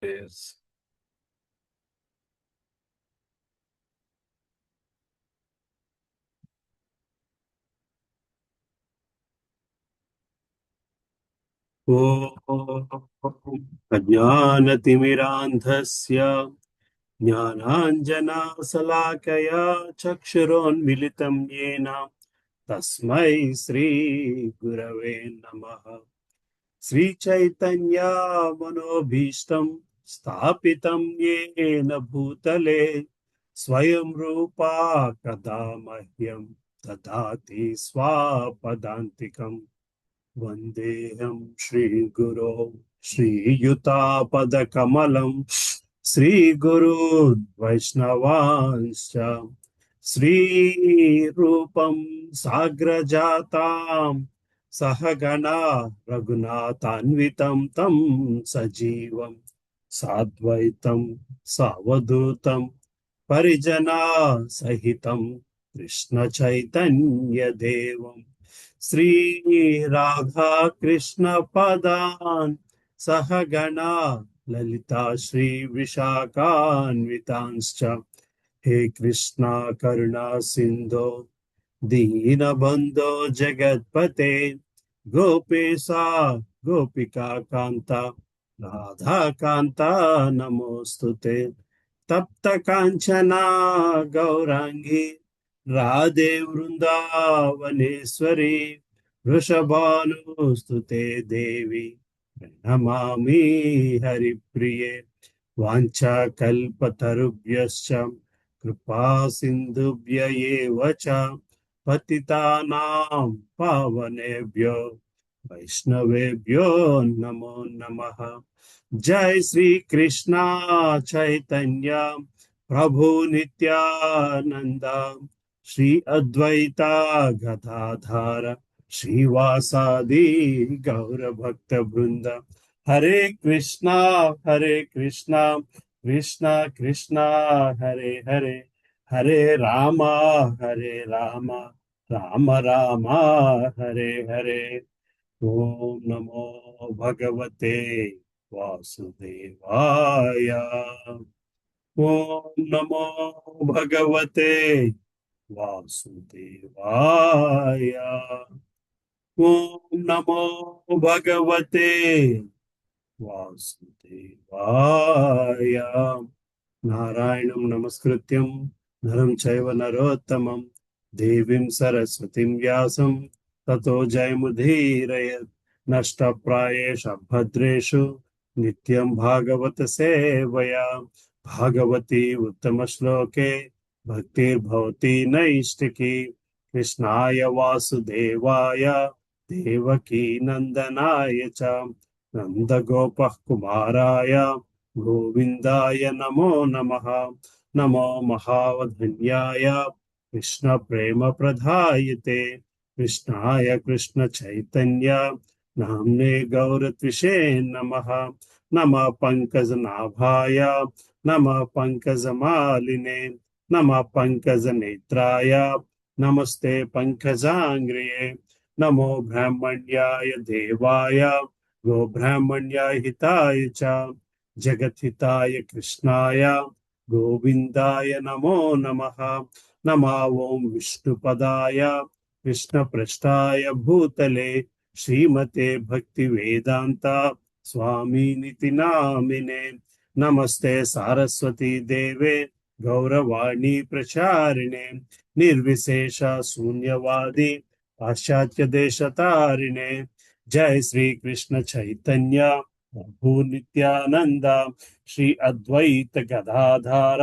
Yes. ॐ अज्ञानतिमिरान्धस्य ज्ञानाञ्जनशलाकया चक्षुरोन्मिलितं येन तस्मै श्रीगुरवे नमः। श्रीचैतन्या मनोभीष्टं स्थापितं येन भूतले स्वयं रूपा कदा मह्यं ददाति स्वापदान्तिकम्। वन्देऽहं श्रीगुरो श्रीयुतापदकमलं श्रीगुरुवैष्णवांश्च श्रीरूपं साग्रजातां सहगणा रघुनाथान्वितं तं सजीवं साद्वैतं सावधूतं परिजना सहितं कृष्णचैतन्यदेवं श्री राधा कृष्ण पदान सहगणा ललिता श्री विशाखान्वितांश्च हे कृष्णा करुणा सिंधो दीनबन्धो जगत्पते गोपेशा गोपिका कान्ता राधा कान्ता नमोस्तुते तप्त कांचना गौरांगी राधे वृंदावनेश्वरी वृषभानुस्तुते देवी नमामि हरिप्रिये वाञ्छाकल्पतरुभ्यश्च कृपा सिन्धुभ्य एव च पतितानां पावनेभ्यो वैष्णवेभ्यो नमो नमः। जय श्री कृष्णा चैतन्य प्रभु नित्यानंद श्री अद्वैता गदाधर श्रीवासादि गौर भक्त वृंद। हरे कृष्णा कृष्णा कृष्णा हरे हरे हरे रामा हरे रामा राम रामा हरे हरे। ओम नमो भगवते वासुदेवाय। ओम नमो भगवते वासुदेवाय। ओम नमो भगवते वासुदेवाय। नारायणं नमस्कृत्यं नरं चैव नरोत्तमं देवीं सरस्वतीं व्यासं ततो जयमुदीरयेत्। नष्टप्रायेषु भद्रेषु नित्यं भागवत सेवया भागवती उत्तमश्लोके भक्तिर्भवति नैष्टिकी। कृष्णाय वासुदेवाय देवकी नन्दनाय च नन्दगोपः कुमाराय गोविन्दाय नमो नमः। नमो महावधन्याय कृष्ण प्रेम प्रदायते कृष्णाय कृष्ण चैतन्य नाम्ने गौरत्विषे नमः। नमः पंकजनाभाय नमः पंकजमालिने नमः पंकजनेत्राय नमस्ते पंकजांग्रिये। नमो ब्राह्मण्याय देवाय गो ब्राह्मण्याय हिताय च जगद्हिताय कृष्णाय गोविन्दाय नमो नमः। नमः ओं विष्णुपदाय कृष्णपृष्ठाय भूतले श्रीमते भक्तिवेदान्ता स्वामिनिति नामिने। नमस्ते सारस्वती देवे गौरवाणी प्रचारिणे निर्विशेष शून्यवादी पाश्चात्य देशतारिणे। जय श्री कृष्ण चैतन्य प्रभु नित्यानंद श्री अद्वैत गदाधार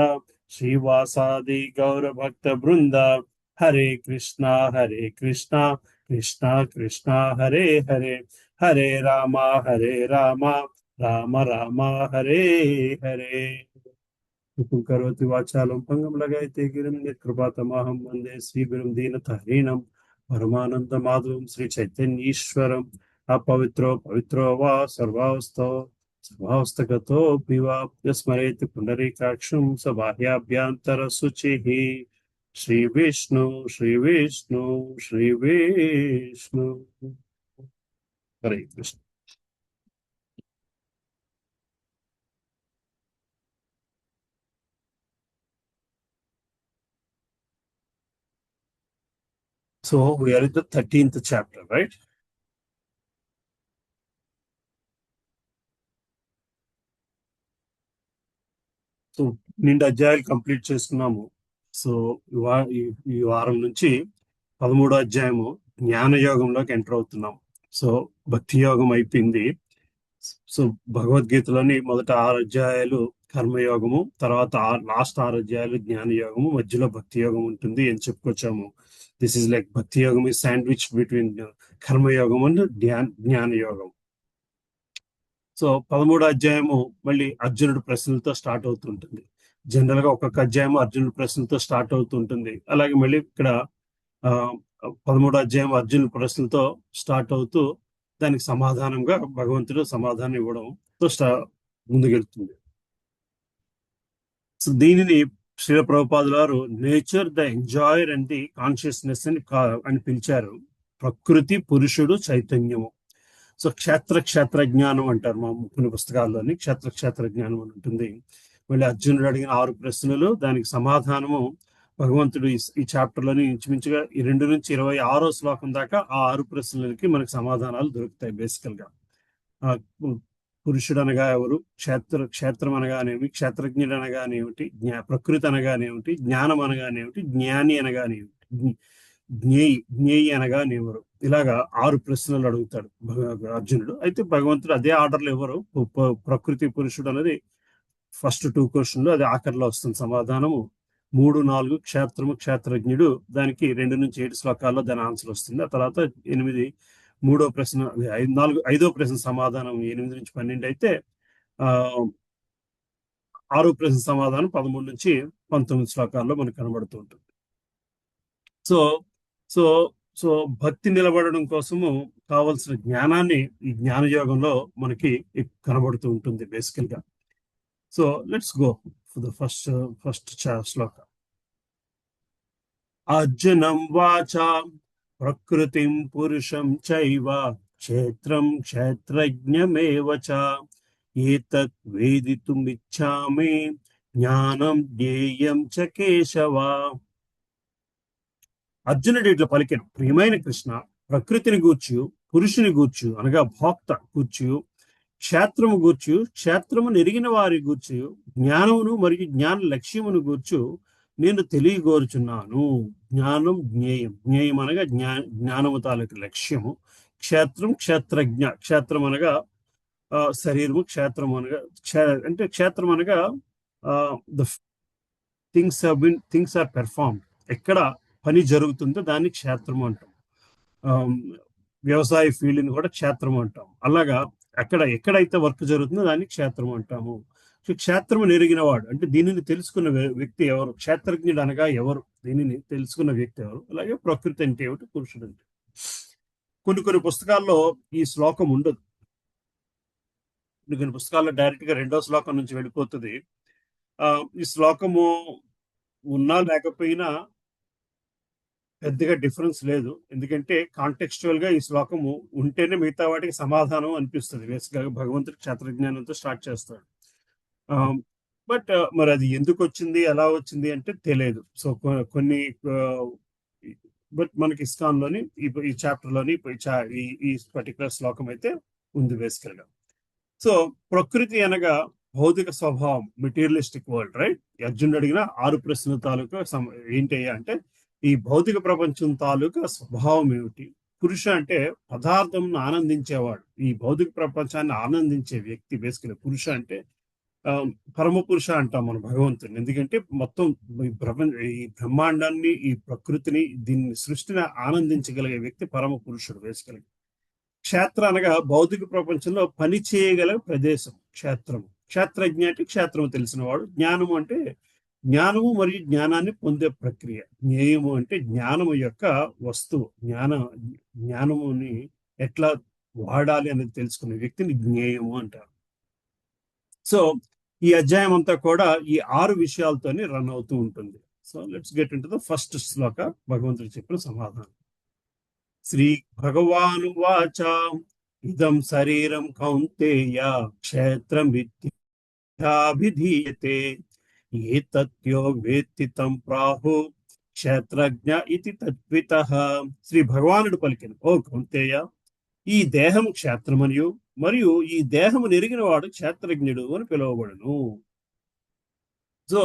श्रीवासादि गौर भक्त वृंद। हरे कृष्णा कृष्णा कृष्णा हरे हरे हरे रामा राम राम हरे हरे। हुकुम करोति वाचालं पंगं लगायते गिरिं यत्कृपातमहं वन्दे श्रीगुरुं दीनतारिणं परमानन्दमाधवं श्रीचैतन्यईश्वरम्। अपवित्रो पवित्रो वा सर्वावस्थो सर्वावस्थगतोऽपि वा यस्मरेत् पुण्डरीकाक्षं स बाह्याभ्यन्तरशुचिः। श्रीविष्णु श्रीविष्णु श्रीविष्णु। हरे कृष्ण। So we are in the 13th chapter, right? So నిండు అధ్యాయాలు కంప్లీట్ చేసుకున్నాము. సో ఈ వారం నుంచి 13వ అధ్యాయము జ్ఞానయోగంలోకి ఎంటర్ అవుతున్నాం. సో భక్తి యోగం అయిపోయింది. సో భగవద్గీతలోని మొదట 6 అధ్యాయాలు కర్మయోగము, తర్వాత లాస్ట్ 6 అధ్యాయాలు జ్ఞాన యోగము, మధ్యలో భక్తి యోగం ఉంటుంది అని చెప్పుకొచ్చాము. దిస్ ఇస్ లైక్ భక్తి యోగం ఈ శాండ్విచ్ బిట్వీన్ కర్మయోగం అండ్ జ్ఞాన యోగం. సో 13వ అధ్యాయము మళ్ళీ అర్జునుడు ప్రశ్నలతో స్టార్ట్ అవుతుంటుంది. జనరల్ గా ఒక్కొక్క అధ్యాయము అర్జునుడు ప్రశ్నలతో స్టార్ట్ అవుతుంటుంది. అలాగే మళ్ళీ ఇక్కడ 13వ అధ్యాయం అర్జునుడి ప్రశ్నలతో స్టార్ట్ అవుతూ దానికి సమాధానంగా భగవంతుడు సమాధానం ఇవ్వడంతో ముందుకెళ్తుంది. సో దీనిని శ్రీల ప్రభుపాదుల వారు nature the enjoyer and the consciousness అని పిలిచారు. ప్రకృతి, పురుషుడు, చైతన్యము. సో క్షేత్ర జ్ఞానం అంటారు మా కొన్ని పుస్తకాల్లోని. క్షేత్ర జ్ఞానం అని ఉంటుంది. మళ్ళీ అర్జునుడు అడిగిన 6 ప్రశ్నలు, దానికి సమాధానము భగవంతుడు ఈ చాప్టర్ లోని ఇంచుమించుగా 2 నుంచి 26వ శ్లోకం దాకా ఆ 6 ప్రశ్నలకి మనకు సమాధానాలు దొరుకుతాయి. బేసికల్ గా పురుషుడు అనగా ఎవరు, క్షేత్రం అనగానేమి, క్షేత్రజ్ఞుడు అనగానేమిటి, ప్రకృతి అనగానేమిటి, జ్ఞానం అనగానేమిటి, జ్ఞాని అనగానేమిటి, జ్ఞేయి అనగానేవరు, ఇలాగా 6 ప్రశ్నలు అడుగుతాడు అర్జునుడు. అయితే భగవంతుడు అదే ఆర్డర్లో ఎవరు, ప్రకృతి, పురుషుడు అనేది ఫస్ట్ 2 క్వశ్చన్లు, అది ఆఖరిలో వస్తుంది సమాధానము. 3, 4 క్షేత్రము, క్షేత్రజ్ఞుడు, దానికి 2 నుంచి 7 శ్లోకాల్లో దాని ఆన్సర్ వస్తుంది. ఆ తర్వాత 8 3వ ప్రశ్న, 5వ ప్రశ్న సమాధానం 8 నుంచి 12 అయితే 6వ ప్రశ్న సమాధానం 13 నుంచి 19 శ్లోకాల్లో మనకు కనబడుతూ ఉంటుంది. సో సో సో భక్తి నిలబడడం కోసము కావలసిన జ్ఞానాన్ని ఈ జ్ఞానయోగంలో మనకి కనబడుతూ ఉంటుంది బేసికల్ గా. So let's go for the first shloka. అర్జునం వాచా ప్రకృతిం పురుషం చైవ క్షేత్రం క్షేత్రజ్ఞమేవ చ ఏతత్ వేదితుమిచ్ఛామి జ్ఞానం జ్ఞేయం చ కేశవ. అర్జునుడు ఇట్లా పలికెను, ప్రియమైన కృష్ణ, ప్రకృతిని గూర్చు, పురుషుని గూర్చు అనగా భోక్త గూర్చు, క్షేత్రము గూర్చు, క్షేత్రము నెరిగిన వారి గూర్చు, జ్ఞానమును మరియు జ్ఞాన లక్ష్యమును గూర్చు నేను తెలియగోరుచున్నాను. జ్ఞానం జ్ఞేయం, జ్ఞేయం అనగా జ్ఞానము తాలూకు లక్ష్యము. క్షేత్రం క్షేత్రజ్ఞ, క్షేత్రం అనగా శరీరము, క్షేత్రం అనగా అంటే క్షేత్రం అనగా ద థింగ్స్ ఆర్ పెర్ఫార్మ్, ఎక్కడ పని జరుగుతుందో దాన్ని క్షేత్రం అంటాం. వ్యవసాయ ఫీల్డ్ని కూడా క్షేత్రం అంటాం. అలాగా ఎక్కడైతే వర్క్ జరుగుతుందో దాన్ని క్షేత్రం అంటాము. క్షేత్రము నెరిగిన వాడు అంటే దీనిని తెలుసుకున్న వ్యక్తి ఎవరు, క్షేత్రజ్ఞుడు అనగా ఎవరు, దీనిని తెలుసుకున్న వ్యక్తి ఎవరు. అలాగే ప్రకృతి అంటే ఏమిటి, పురుషుడు అంటే. కొన్ని పుస్తకాల్లో ఈ శ్లోకం ఉండదు. కొన్ని పుస్తకాల్లో డైరెక్ట్ గా 2వ శ్లోకం నుంచి వెళ్ళిపోతుంది. ఈ శ్లోకము ఉన్నా లేకపోయినా పెద్దగా డిఫరెన్స్ లేదు. ఎందుకంటే కాంటెక్స్చువల్ గా ఈ శ్లోకము ఉంటేనే మిగతా వాటికి సమాధానం అనిపిస్తుంది. బేసిక్ గా భగవంతుడి క్షేత్రజ్ఞానంతో స్టార్ట్ చేస్తాడు. బట్ మరి అది ఎందుకు వచ్చింది, ఎలా వచ్చింది అంటే తెలియదు. సో కొన్ని బట్ మనకి ఇస్కాన్ లోని ఈ చాప్టర్ లోని ఈ పర్టికులర్ శ్లోకం అయితే ఉంది బేసికల్ గా. సో ప్రకృతి అనగా భౌతిక స్వభావం, మెటీరియలిస్టిక్ వరల్డ్, రైట్. అర్జునుడు అడిగిన 6 ప్రశ్నల తాలూకా ఏంటయ్యా అంటే ఈ భౌతిక ప్రపంచం తాలూకా స్వభావం ఏమిటి. పురుష అంటే పదార్థం ఆనందించేవాడు, ఈ భౌతిక ప్రపంచాన్ని ఆనందించే వ్యక్తి. బేసికలీ పురుష అంటే పరమ పురుష అంటాం మనం భగవంతుని. ఎందుకంటే మొత్తం ఈ బ్రహ్మాండాన్ని, ఈ ప్రకృతిని, దీన్ని సృష్టిని ఆనందించగలిగే వ్యక్తి పరమ పురుషుడు బేసికలీ. క్షేత్ర అనగా భౌతిక ప్రపంచంలో పని చేయగల ప్రదేశం క్షేత్రము. క్షేత్రజ్ఞ అంటే క్షేత్రము తెలిసిన వాడు. జ్ఞానము అంటే జ్ఞానము మరియు జ్ఞానాన్ని పొందే ప్రక్రియ. జ్ఞేయము అంటే జ్ఞానము యొక్క వస్తువు, జ్ఞానముని ఎట్లా వాడాలి అనేది తెలుసుకునే వ్యక్తిని జ్ఞేయము అంటారు. సో ఈ అధ్యాయం అంతా కూడా ఈ 6 విషయాలతోనే రన్ అవుతూ ఉంటుంది. So let's get into the first shloka, భగవంతుడు చెప్పిన సమాధానం. శ్రీ భగవాను వాచ ఇదం శరీరం కౌంతేయ క్షేత్రం విద్యాభిధీయతే ఏతత్యో వేత్తి తం ప్రాహు క్షేత్రజ్ఞ ఇది తద్వితః. శ్రీ భగవానుడు పలికిన, ఓ కౌంతేయ, ఈ దేహము క్షేత్రమనియు మరియు ఈ దేహము నెరిగిన వాడు క్షేత్రజ్ఞుడు అని పిలువబడును. సో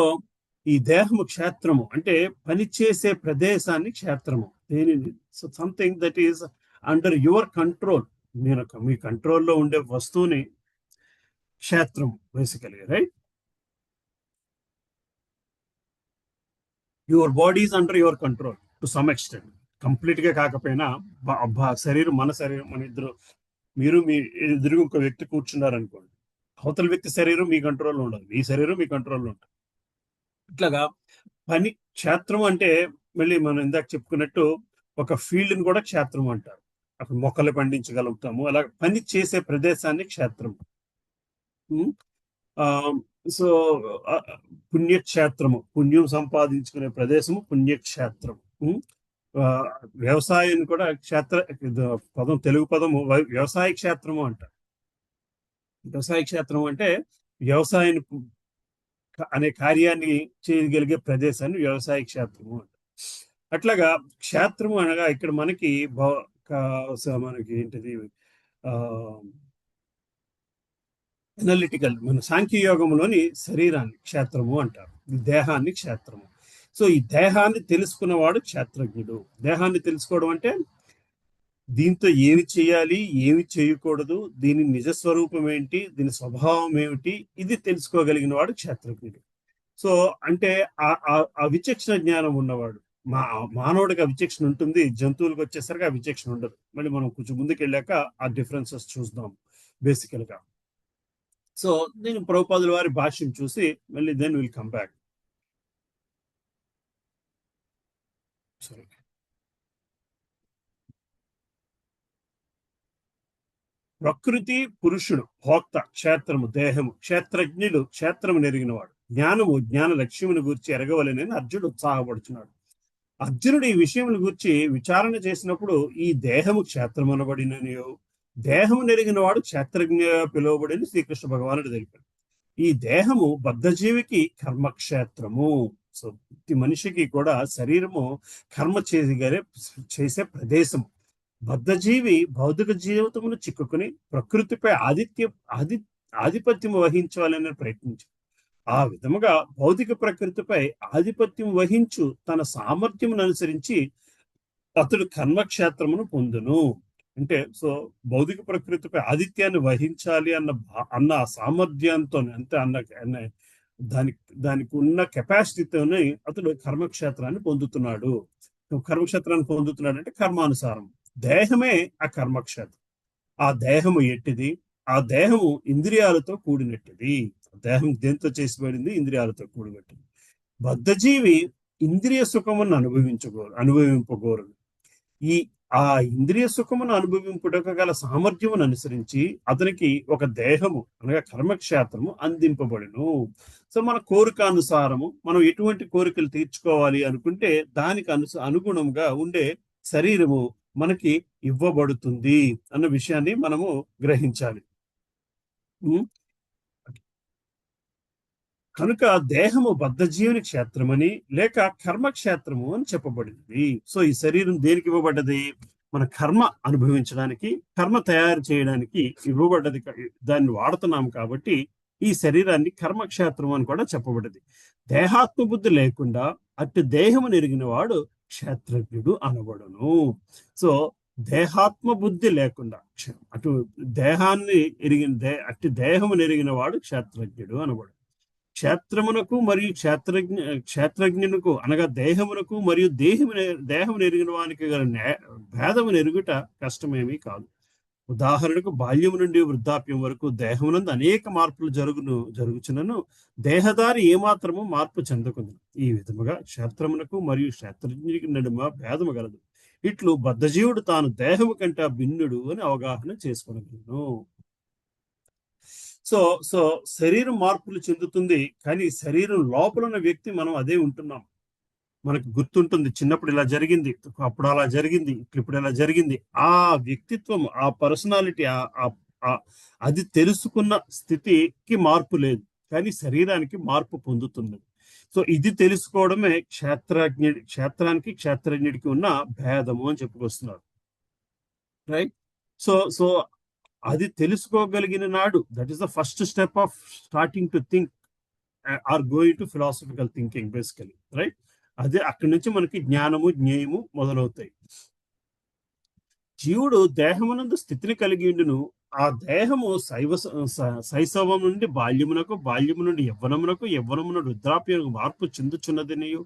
ఈ దేహము క్షేత్రము అంటే పనిచేసే ప్రదేశాన్ని క్షేత్రము. దేనిని so something that is under your control, నేను మీ కంట్రోల్లో ఉండే వస్తువుని క్షేత్రం basically, right? Your body is under your control to some extent. Complete గా కాకపోయినా శరీరం, మన శరీరం, మన ఇద్దరు, మీరు మీ ఎదురుగా ఒక వ్యక్తి కూర్చున్నారు అనుకోండి, అవతల వ్యక్తి శరీరం మీ కంట్రోల్లో ఉండదు, మీ శరీరం మీ కంట్రోల్లో ఉంటుంది. ఇట్లాగా పని క్షేత్రం అంటే మళ్ళీ మనం ఇందాక చెప్పుకున్నట్టు ఒక ఫీల్డ్ని కూడా క్షేత్రం అంటారు. అక్కడ మొక్కలు పండించగలుగుతాము, అలా పని చేసే ప్రదేశాన్ని క్షేత్రం. సో పుణ్యక్షేత్రము, పుణ్యం సంపాదించుకునే ప్రదేశము పుణ్యక్షేత్రము. వ్యవసాయాన్ని కూడా క్షేత్ర పదం, తెలుగు పదము వ్యవసాయ క్షేత్రము అంటారు. వ్యవసాయ క్షేత్రం అంటే వ్యవసాయాన్ని అనే కార్యాన్ని చేయగలిగే ప్రదేశాన్ని వ్యవసాయ క్షేత్రము అంటారు. అట్లాగా క్షేత్రము అనగా ఇక్కడ మనకి ఏంటిది, ఎనలిటికల్, మన సాంఖ్యయోగంలోని శరీరాన్ని క్షేత్రము అంటారు, దేహాన్ని క్షేత్రము. సో ఈ దేహాన్ని తెలుసుకున్నవాడు క్షేత్రజ్ఞుడు. దేహాన్ని తెలుసుకోవడం అంటే దీంతో ఏమి చేయాలి, ఏమి చేయకూడదు, దీని నిజస్వరూపం ఏంటి, దీని స్వభావం ఏమిటి, ఇది తెలుసుకోగలిగిన వాడు క్షేత్రజ్ఞుడు. సో అంటే ఆ విచక్షణ జ్ఞానం ఉన్నవాడు. మానవుడికి ఆ విచక్షణ ఉంటుంది, జంతువులకు వచ్చేసరికి ఆ విచక్షణ ఉండదు. మళ్ళీ మనం కొంచెం ముందుకు వెళ్ళాక ఆ డిఫరెన్సెస్ చూద్దాం బేసికల్ గా. సో నేను ప్రభుపాదుల వారి భాష్యం చూసి మళ్ళీ దెన్ విల్ కమ్ బ్యాక్. సరే, ప్రకృతి పురుషుడు, భోక్త, క్షేత్రము దేహము, క్షేత్రజ్ఞుడు క్షేత్రము నెరిగినవాడు, జ్ఞానము జ్ఞాన లక్ష్యమును గూర్చి ఎరగవలెనని అర్జునుడు ఉత్సాహపడుచున్నాడు. అర్జునుడు ఈ విషయముల గురించి విచారణ చేసినప్పుడు ఈ దేహము క్షేత్రం అనబడిననియో దేహము నెరిగిన వాడు క్షేత్రజ్ఞ పిలువబడిన శ్రీకృష్ణ భగవానుడు తెలిపాడు. ఈ దేహము బద్ధజీవికి కర్మక్షేత్రము. సో ప్రతి మనిషికి కూడా శరీరము కర్మ చేసే ప్రదేశం. బద్ధజీవి భౌతిక జీవితమును చిక్కుకుని ప్రకృతిపై ఆధిపత్యం వహించాలని ప్రయత్నించాడు. ఆ విధముగా భౌతిక ప్రకృతిపై ఆధిపత్యం వహించు తన సామర్థ్యమును అనుసరించి అతడు కర్మక్షేత్రమును పొందును. అంటే సో భౌతిక ప్రకృతిపై ఆధిత్యాన్ని వహించాలి అన్న సామర్థ్యంతో, అంటే దానికి ఉన్న కెపాసిటీతోనే అతడు కర్మక్షేత్రాన్ని పొందుతున్నాడు. కర్మక్షేత్రాన్ని పొందుతున్నాడు అంటే కర్మానుసారం. దేహమే ఆ కర్మక్షేత్రం. ఆ దేహము ఎట్టిది? ఆ దేహము ఇంద్రియాలతో కూడినట్టిది. దేహం దేంతో చేసిబడింది? ఇంద్రియాలతో కూడినట్టిది. బద్ధజీవి ఇంద్రియ సుఖమును అనుభవింపగోరు. ఆ ఇంద్రియ సుఖమును అనుభవింపుటకు గల సామర్థ్యమును అనుసరించి అతనికి ఒక దేహము అనగా కర్మక్షేత్రము అందింపబడును. సో మన కోరికానుసారము మనం ఎటువంటి కోరికలు తీర్చుకోవాలి అనుకుంటే దానికి అనుగుణంగా ఉండే శరీరము మనకి ఇవ్వబడుతుంది అన్న విషయాన్ని మనము గ్రహించాలి. కనుక దేహము బద్ధజీవుని క్షేత్రమని లేక కర్మక్షేత్రము అని చెప్పబడింది. సో ఈ శరీరం దేనికి ఇవ్వబడ్డది? మన కర్మ అనుభవించడానికి, కర్మ తయారు చేయడానికి ఇవ్వబడ్డది. దాన్ని వాడుతున్నాం కాబట్టి ఈ శరీరాన్ని కర్మక్షేత్రం అని కూడా చెప్పబడ్డది. దేహాత్మ బుద్ధి లేకుండా అట్టి దేహము నెరిగిన వాడు క్షేత్రజ్ఞుడు అనబడును. సో దేహాత్మ బుద్ధి లేకుండా అటు దేహాన్ని అట్టి దేహము నెరిగిన వాడు క్షేత్రజ్ఞుడు అనబడు. క్షేత్రమునకు మరియు క్షేత్రజ్ఞునకు అనగా దేహమునకు మరియు దేహము ఎరిగిన వానికి గల భేదము ఎరుగుట కష్టమేమీ కాదు. ఉదాహరణకు బాల్యము నుండి వృద్ధాప్యం వరకు దేహమునందు అనేక మార్పులు జరుగుచున్నను దేహదారి ఏమాత్రము మార్పు చెందకుంది. ఈ విధముగా క్షేత్రమునకు మరియు క్షేత్రజ్ఞునికి నడుమ భేదము గలదు. ఇట్లు బద్ధజీవుడు తాను దేహము కంటే భిన్నుడు అని అవగాహన చేసుకోగలను. సో శరీరం మార్పులు చెందుతుంది, కానీ శరీరం లోపల ఉన్న వ్యక్తి మనం అదే ఉంటున్నాం. మనకు గుర్తుంటుంది, చిన్నప్పుడు ఇలా జరిగింది, అప్పుడు అలా జరిగింది, ఇప్పుడు ఇలా జరిగింది. ఆ వ్యక్తిత్వం, ఆ పర్సనాలిటీ, అది తెలుసుకున్న స్థితికి మార్పు లేదు, కానీ శరీరానికి మార్పు పొందుతుంది. సో ఇది తెలుసుకోవడమే క్షేత్రానికి క్షేత్రజ్ఞుడికి ఉన్న భేదము అని చెప్పుకొస్తున్నారు. రైట్. సో అది తెలుసుకోగలిగిన నాడు, that is the first step of starting to think or going to philosophical thinking basically. Right. అదే అక్కడి నుంచి మనకి జ్ఞానము జ్ఞేయము మొదలవుతాయి. జీవుడు దేహమునందు స్థితిని కలిగి ఉండును. ఆ దేహము శైశవం నుండి బాల్యమునకు, బాల్యము నుండి యవ్వనమునకు, యవ్వనము నుండి వృద్ధాప్యమునకు మార్పు చెందుచున్నదనియు,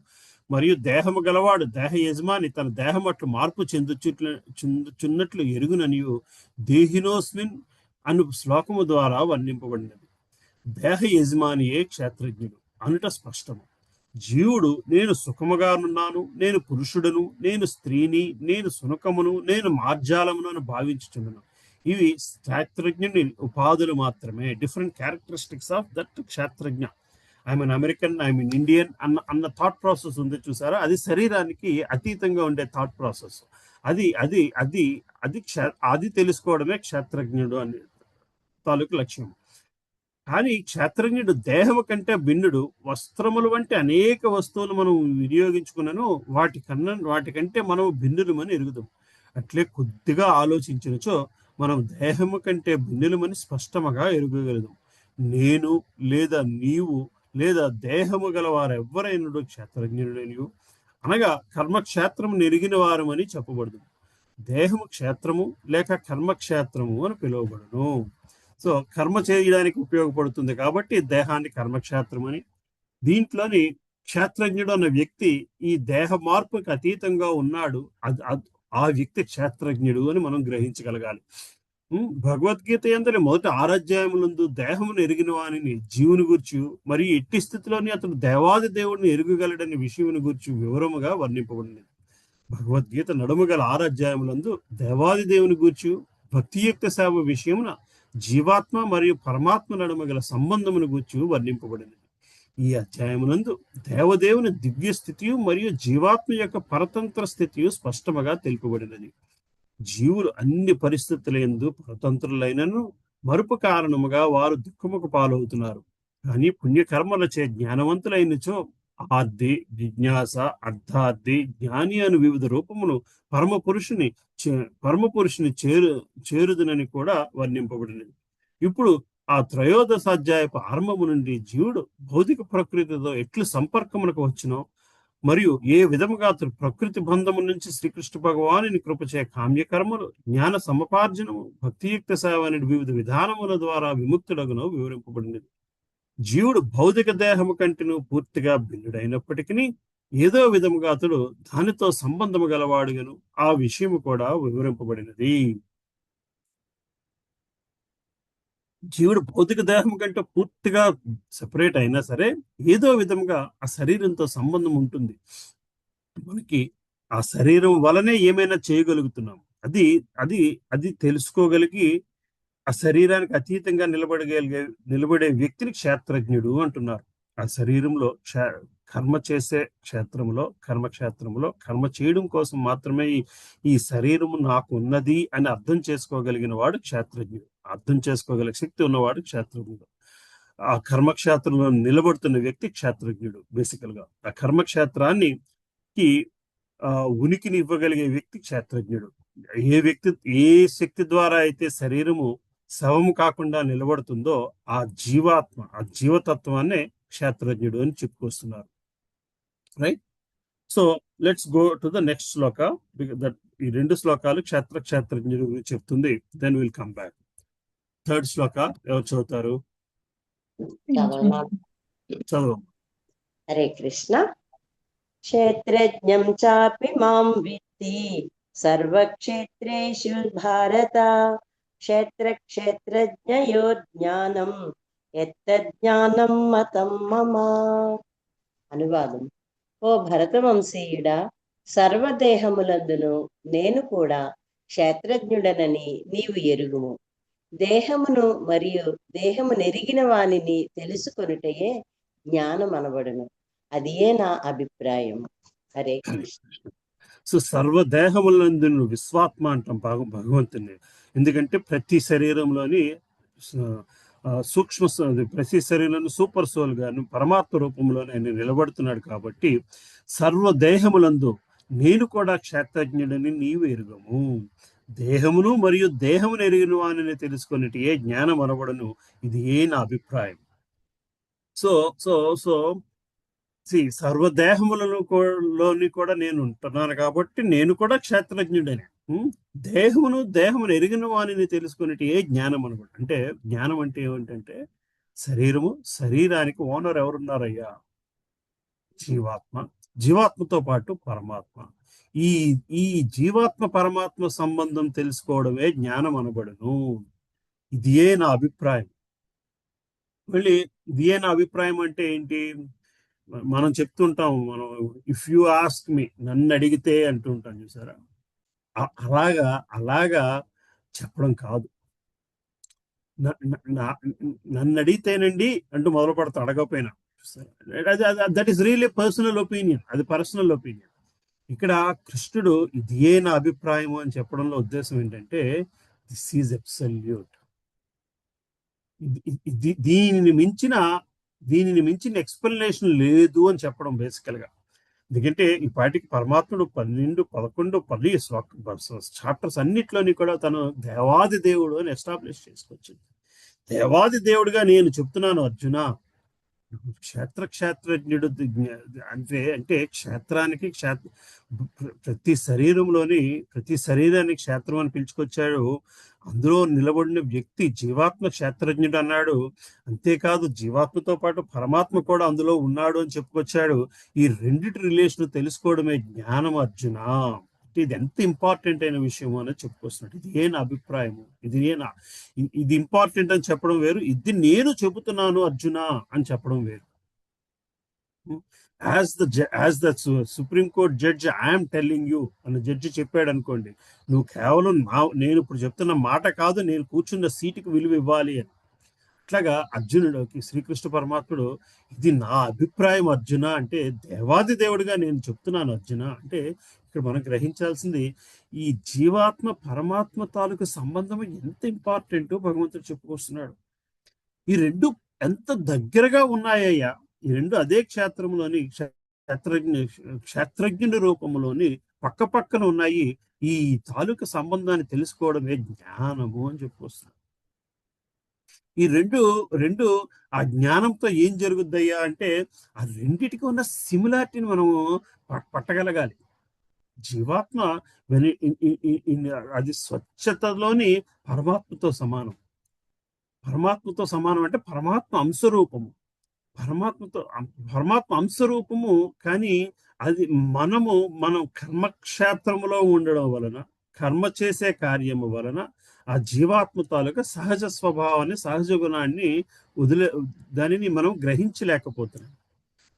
మరియు దేహము గలవాడు దేహ యజమాని తన దేహం అట్లు మార్పు చెందుచున్నట్లు ఎరుగుననియు దేహినోస్మిన్ అను శ్లోకము ద్వారా వర్ణింపబడినది. దేహ యజమానియే క్షేత్రజ్ఞుడు అనుట స్పష్టము. జీవుడు నేను సుఖముగానున్నాను, నేను పురుషుడను, నేను స్త్రీని, నేను సునకమును, నేను మార్జాలమును అని భావించుచున్నాను. ఇవి క్షేత్రజ్ఞుని ఉపాధులు మాత్రమే, డిఫరెంట్ క్యారెక్టరిస్టిక్స్ ఆఫ్ దట్ క్షేత్రజ్ఞ. ఐఎమ్ అమెరికన్, ఐఎమ్ ఇండియన్ అన్న థాట్ ప్రాసెస్ ఉంది చూసారా, అది శరీరానికి అతీతంగా ఉండే థాట్ ప్రాసెస్. అది అది అది అది అది తెలుసుకోవడమే క్షేత్రజ్ఞుడు అనే తాలూకు లక్ష్యం. కానీ క్షేత్రజ్ఞుడు దేహము కంటే భిన్నుడు. వస్త్రములు వంటి అనేక వస్తువులు మనం వినియోగించుకున్నాను, వాటికంటే మనం భిన్నులమని ఎరుగుదాం. అట్లే కొద్దిగా ఆలోచించినచో మనం దేహము కంటే భిన్నులమని స్పష్టముగా ఎరుగగలదు. నేను లేదా నీవు లేదా దేహము గల వారెవ్వరైనడు క్షేత్రజ్ఞుడనియు, అనగా కర్మక్షేత్రము నెరిగిన వారమని చెప్పబడదు. దేహము క్షేత్రము లేక కర్మక్షేత్రము అని పిలువబడును. సో కర్మ చేయడానికి ఉపయోగపడుతుంది కాబట్టి దేహాన్ని కర్మక్షేత్రం అని. దీంట్లోని క్షేత్రజ్ఞుడు అన్న వ్యక్తి ఈ దేహ మార్పుకి అతీతంగా ఉన్నాడు, ఆ వ్యక్తి క్షేత్రజ్ఞుడు అని మనం గ్రహించగలగాలి. భగవద్గీత యందలి మొదటి 6 అధ్యాయములందు దేహమును ఎరిగిన వానిని జీవుని గూర్చి, మరియు ఎట్టి స్థితిలోని అతడు దేవాది దేవుడిని ఎరుగగలడని విషయముని గూర్చి వివరముగా వర్ణింపబడినది. భగవద్గీత నడుము గల 6 అధ్యాయములందు దేవాది దేవుని గూర్చి భక్తియుక్త సేవ విషయమున జీవాత్మ మరియు పరమాత్మ నడుమ గల సంబంధమును గూర్చి వర్ణింపబడినది. ఈ అధ్యాయమునందు దేవదేవుని దివ్య స్థితియు మరియు జీవాత్మ యొక్క పరతంత్ర స్థితియు స్పష్టముగా తెలుపబడినది. జీవులు అన్ని పరిస్థితుల యందు పరతంత్రులైనను మరుపు కారణముగా వారు దుఃఖముకు పాలవుతున్నారు. కానీ పుణ్యకర్మలచే జ్ఞానవంతులైనచో ఆర్ది, జిజ్ఞాస, అర్థార్థి, జ్ఞాని అను వివిధ రూపమును పరమపురుషుని చేరుదునని కూడా వర్ణింపబడినది. ఇప్పుడు ఆ త్రయోదశాధ్యాయపు ఆరంభము నుండి జీవుడు భౌతిక ప్రకృతితో ఎట్లు సంపర్కమునకు వచ్చినో, మరియు ఏ విధముగా అతడు ప్రకృతి బంధము నుంచి శ్రీకృష్ణ భగవానుని కృపచే కామ్యకర్మలు, జ్ఞాన సమపార్జనము, భక్తియుక్త సేవ అనే వివిధ విధానముల ద్వారా విముక్తుడగునో వివరింపబడినది. జీవుడు భౌతిక దేహము కంటేను పూర్తిగా భిన్నుడైనప్పటికీ ఏదో విధముగా అతడు దానితో సంబంధము గలవాడుగాను ఆ విషయము కూడా వివరింపబడినది. జీవుడు భౌతిక దేహం కంటే పూర్తిగా సెపరేట్ అయినా సరే ఏదో విధంగా ఆ శరీరంతో సంబంధం ఉంటుంది. మనకి ఆ శరీరం వలనే ఏమైనా చేయగలుగుతున్నాం. అది అది అది తెలుసుకోగలిగి ఆ శరీరానికి అతీతంగా నిలబడే వ్యక్తిని క్షేత్రజ్ఞుడు అంటున్నారు. ఆ శరీరంలో కర్మ చేసే కర్మక్షేత్రంలో కర్మ చేయడం కోసం మాత్రమే ఈ శరీరము నాకు ఉన్నది అని అర్థం చేసుకోగలిగిన వాడు క్షేత్రజ్ఞుడు. అర్థం చేసుకోగలిగే శక్తి ఉన్నవాడు క్షేత్రజ్ఞుడు. ఆ కర్మక్షేత్రంలో నిలబడుతున్న వ్యక్తి క్షేత్రజ్ఞుడు. బేసికల్ గా ఆ కర్మక్షేత్రానికి ఉనికిని ఇవ్వగలిగే వ్యక్తి క్షేత్రజ్ఞుడు. ఏ శక్తి ద్వారా అయితే శరీరము శవము కాకుండా నిలబడుతుందో ఆ జీవతత్వాన్నే క్షేత్రజ్ఞుడు అని చెప్పుకొస్తున్నారు. Right. So let's go to the next shloka. ఈ 2 శ్లోకాలు క్షేత్రజ్ఞుడు గురించి చెప్తుంది. Then will come back. 3rd శ్లోక ఎవరు చదువుతారు? చదువు. హరే కృష్ణ. క్షేత్రజ్ఞం చాపి మాం విత్తి సర్వక్షేత్రేషు భారత, క్షేత్రజ్ఞయోర్జ్ఞానం యత్తజ్ఞానం మతం మమ. అనువాదం. ఓ భరతవంశీయుడా, సర్వదేహములందును నేను కూడా క్షేత్రజ్ఞుడనని నీవు ఎరుగుము. దేహమును మరియు దేహము నెరిగిన వానిని తెలుసుకొనుటయే జ్ఞానం అనబడును. అదియే నా అభిప్రాయం. హరే కృష్ణ. సో సర్వదేహములందు విశ్వాత్మ అంటాం భగవంతుని. ఎందుకంటే ప్రతి శరీరంలోని ప్రతి శరీరంలో సూపర్ సోల్ గాను పరమాత్మ రూపంలోనే ఆయన నిలబడుతున్నాడు కాబట్టి సర్వదేహములందు నేను కూడా క్షేత్రజ్ఞుడని నీవు ఎరుగము. దేహమును మరియు దేహమును ఎరిగిన వానిని తెలుసుకునేటి ఏ జ్ఞానం అనబడను, ఇది ఏ నా అభిప్రాయం. సో సో సో సర్వదేహములను లోని కూడా నేను ఉంటున్నాను కాబట్టి నేను కూడా క్షేత్రజ్ఞుడని. దేహమును ఎరిగిన వానిని తెలుసుకునేటి ఏ జ్ఞానం అనమాట. అంటే జ్ఞానం అంటే ఏమిటంటే శరీరానికి ఓనర్ ఎవరున్నారయ్యా? జీవాత్మతో పాటు పరమాత్మ. ఈ ఈ జీవాత్మ పరమాత్మ సంబంధం తెలుసుకోవడమే జ్ఞానం అనబడును. ఇది ఏ నా అభిప్రాయం. మళ్ళీ ఇది ఏ నా అభిప్రాయం అంటే ఏంటి? మనం చెప్తుంటాం, మనం ఇఫ్ యు ఆస్క్ మీ, నన్ను అడిగితే అంటుంటాం చూసారా. అలాగా చెప్పడం కాదు. నన్ను అడిగితేనండి అంటూ మొదలు పడతా అడగకపోయినా. That is really personal opinion, అది పర్సనల్ ఒపీనియన్. ఇక్కడ కృష్ణుడు ఇది ఏ నా అభిప్రాయం అని చెప్పడంలో ఉద్దేశం ఏంటంటే దిస్ ఈజ్ అబ్సల్యూట్. దీనిని మించిన ఎక్స్ప్లెనేషన్ లేదు అని చెప్పడం బేసికల్ గా. ఎందుకంటే ఈ పాటికి పరమాత్ముడు 12, 11, 10 చాప్టర్స్ అన్నిట్లోని కూడా తను దేవాది దేవుడు అని ఎస్టాబ్లిష్ చేసుకొచ్చింది. దేవాది దేవుడిగా నేను చెప్తున్నాను అర్జున, క్షేత్రజ్ఞుడు అంటే క్షేత్రానికి ప్రతి శరీరానికి క్షేత్రం అని పిలుచుకొచ్చాడు. అందులో నిలబడిన వ్యక్తి జీవాత్మ క్షేత్రజ్ఞుడు అన్నాడు. అంతేకాదు జీవాత్మతో పాటు పరమాత్మ కూడా అందులో ఉన్నాడు అని చెప్పుకొచ్చాడు. ఈ రెండిటి రిలేషన్ తెలుసుకోవడమే జ్ఞానం అర్జున. ఇది ఎంత ఇంపార్టెంట్ అయిన విషయం అని చెప్పుకొస్తున్నాడు. ఇది ఏ నా అభిప్రాయము, ఇది ఇంపార్టెంట్ అని చెప్పడం వేరు, ఇది నేను చెబుతున్నాను అర్జున అని చెప్పడం వేరు. As the supreme court judge I'm telling you అని జడ్జి చెప్పాడు అనుకోండి, నువ్వు కేవలం నేను ఇప్పుడు చెప్తున్న మాట కాదు, నేను కూర్చున్న సీటుకి విలువ ఇవ్వాలి అని. అట్లాగా అర్జునుడికి శ్రీకృష్ణ పరమాత్ముడు ఇది నా అభిప్రాయం అర్జున అంటే దేవాది దేవుడిగా నేను చెప్తున్నాను అర్జున అంటే, ఇక్కడ మనం గ్రహించాల్సింది ఈ జీవాత్మ పరమాత్మ తాలూకు సంబంధం ఎంత ఇంపార్టెంట్ భగవంతుడు చెప్పుకొస్తున్నాడు. ఈ రెండు ఎంత దగ్గరగా ఉన్నాయ్యా, ఈ రెండు అదే క్షేత్రంలోని క్షేత్రజ్ఞుడి రూపంలోని పక్క పక్కన ఉన్నాయి. ఈ తాలూకు సంబంధాన్ని తెలుసుకోవడమే జ్ఞానము అని చెప్పుకొస్తున్నాడు. ఈ రెండు ఆ జ్ఞానంతో ఏం జరుగుద్దయ్యా అంటే ఆ రెండిటికి ఉన్న సిమిలారిటీని మనము పట్టగలగాలి. జీవాత్మ అది స్వచ్ఛతలోని పరమాత్మతో సమానం. అంటే పరమాత్మ అంశరూపము, పరమాత్మ అంశరూపము. కానీ అది మనం కర్మక్షేత్రములో ఉండడం వలన, కర్మ చేసే కార్యము వలన ఆ జీవాత్మ తాలూకా సహజ స్వభావాన్ని, సహజ గుణాన్ని దానిని మనం గ్రహించలేకపోతున్నాం.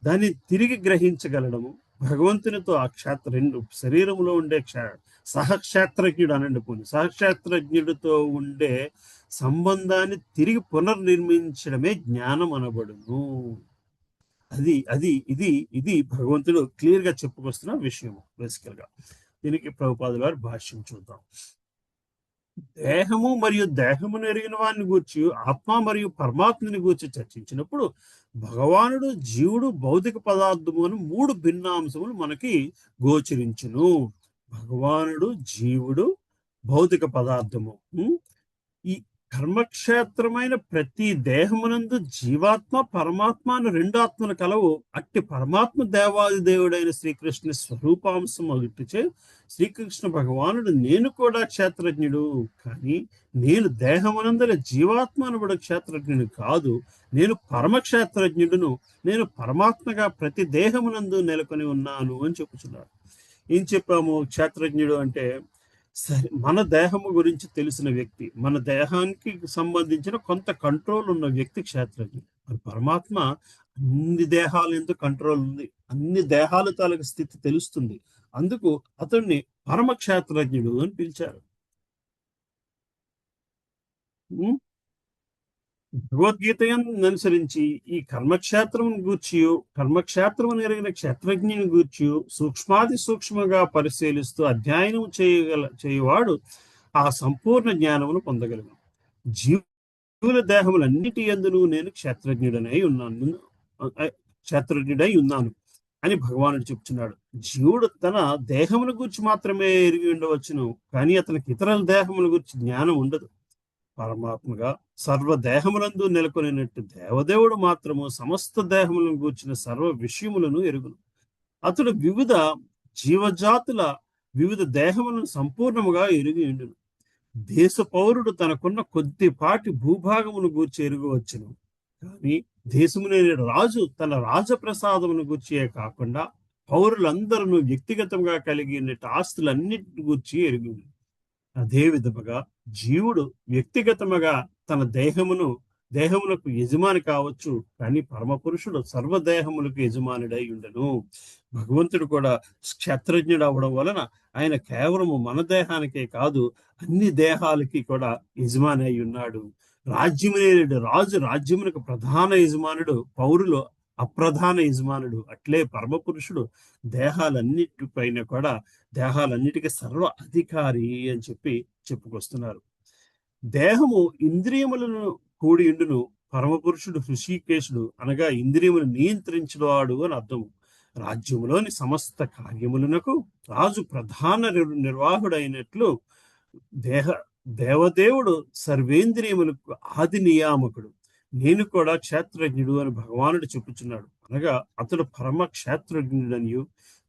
దాన్ని తిరిగి గ్రహించగలడము భగవంతునితో ఆ రెండు శరీరంలో ఉండే సహక్షేత్రజ్ఞుడు అనండి పోనీ, సహక్షేత్రజ్ఞుడితో ఉండే సంబంధాన్ని తిరిగి పునర్నిర్మించడమే జ్ఞానం అనబడును. ఇది భగవంతుడు క్లియర్ గా చెప్పుకొస్తున్న విషయం బేసికల్ గా. దీనికి ప్రభుపాదుల వారి భాష్యం చూద్దాం. దేహము మరియు దేహమును ఎరిగిన వారిని గూర్చి, ఆత్మ మరియు పరమాత్మని గూర్చి చర్చించినప్పుడు భగవానుడు, జీవుడు, భౌతిక పదార్థము అని 3 భిన్నాంశములు మనకి గోచరించును. భగవానుడు, జీవుడు, భౌతిక పదార్థము. ఈ కర్మక్షేత్రమైన ప్రతి దేహమునందు జీవాత్మ, పరమాత్మ అని 2 ఆత్మలు కలవు. అట్టి పరమాత్మ దేవాది దేవుడైన శ్రీకృష్ణ స్వరూపాంశం అగుటిచే శ్రీకృష్ణ భగవానుడు నేను కూడా క్షేత్రజ్ఞుడు, కానీ నేను దేహమునందల జీవాత్మ అనబడు క్షేత్రజ్ఞుడు కాదు, నేను పరమక్షేత్రజ్ఞుడును, నేను పరమాత్మగా ప్రతి దేహమునందు నెలకొని ఉన్నాను అని చెప్పుచున్నాడు. ఏం చెప్పాము? క్షేత్రజ్ఞుడు అంటే సరే, మన దేహము గురించి తెలిసిన వ్యక్తి, మన దేహానికి సంబంధించిన కొంత కంట్రోల్ ఉన్న వ్యక్తి క్షేత్రజ్ఞుడు. మరి పరమాత్మ అన్ని దేహాలు ఎందుకు కంట్రోల్ ఉంది, అన్ని దేహాల తాలూకు స్థితి తెలుస్తుంది. అందుకు అతన్ని పరమక్షేత్రజ్ఞుడు అని పిలిచారు. భగవద్గీతను అనుసరించి ఈ కర్మక్షేత్రమును గూర్చి, కర్మక్షేత్రము ఎరిగిన క్షేత్రజ్ఞుని గూర్చి సూక్ష్మాది సూక్ష్మంగా పరిశీలిస్తూ అధ్యయనం చేయవాడు ఆ సంపూర్ణ జ్ఞానమును పొందగలడు. జీవుల దేహములన్నిటి యందును నేను క్షేత్రజ్ఞుడనై ఉన్నాను క్షేత్రజ్ఞుడై ఉన్నాను అని భగవానుడు చెప్తున్నాడు. జీవుడు తన దేహముల గురించి మాత్రమే ఎరిగి ఉండవచ్చును, కానీ అతనికి ఇతర దేహముల గురించి జ్ఞానం ఉండదు. పరమాత్మగా సర్వదేహములందు నెలకొనినట్టు దేవదేవుడు మాత్రము సమస్త దేహములను గూర్చిన సర్వ విషయములను ఎరుగును. అతడు వివిధ జీవజాతుల వివిధ దేహములను సంపూర్ణముగా ఎరిగి ఉండును. దేశ పౌరుడు తనకున్న కొద్దిపాటి భూభాగమును గూర్చి ఎరుగవచ్చును, కానీ దేశములేని రాజు తన రాజప్రసాదమును గూర్చియే కాకుండా పౌరులందరూ వ్యక్తిగతంగా కలిగిన ఆస్తులన్నిటి గూర్చి ఎరుగు. అదే విధముగా జీవుడు వ్యక్తిగతముగా తన దేహమునకు యజమాని కావచ్చు, కానీ పరమపురుషుడు సర్వదేహములకు యజమానుడై ఉండను. భగవంతుడు కూడా క్షేత్రజ్ఞుడు అవడం వలన ఆయన కేవలము మన దేహానికే కాదు, అన్ని దేహాలకి కూడా యజమాని అయి ఉన్నాడు. రాజ్యమునేడు రాజు రాజ్యమునకు ప్రధాన యజమానుడు, పౌరులు అప్రధాన యజమానుడు. అట్లే పరమపురుషుడు దేహాలన్నిటికీ సర్వ అధికారి అని చెప్పుకొస్తున్నారు. దేహము ఇంద్రియములను కూడి ఉండును, పరమపురుషుడు హృషికేశుడు అనగా ఇంద్రియములు నియంత్రించువాడు అని అర్థము. రాజ్యములోని సమస్త కార్యములకు రాజు ప్రధాన నిర్వాహుడైనట్లు దేవదేవుడు సర్వేంద్రియములకు ఆది నియామకుడు. నేను కూడా క్షేత్రజ్ఞుడు అని భగవానుడు చెప్పుచున్నాడు. అనగా అతడు పరమ క్షేత్రజ్ఞుడనియు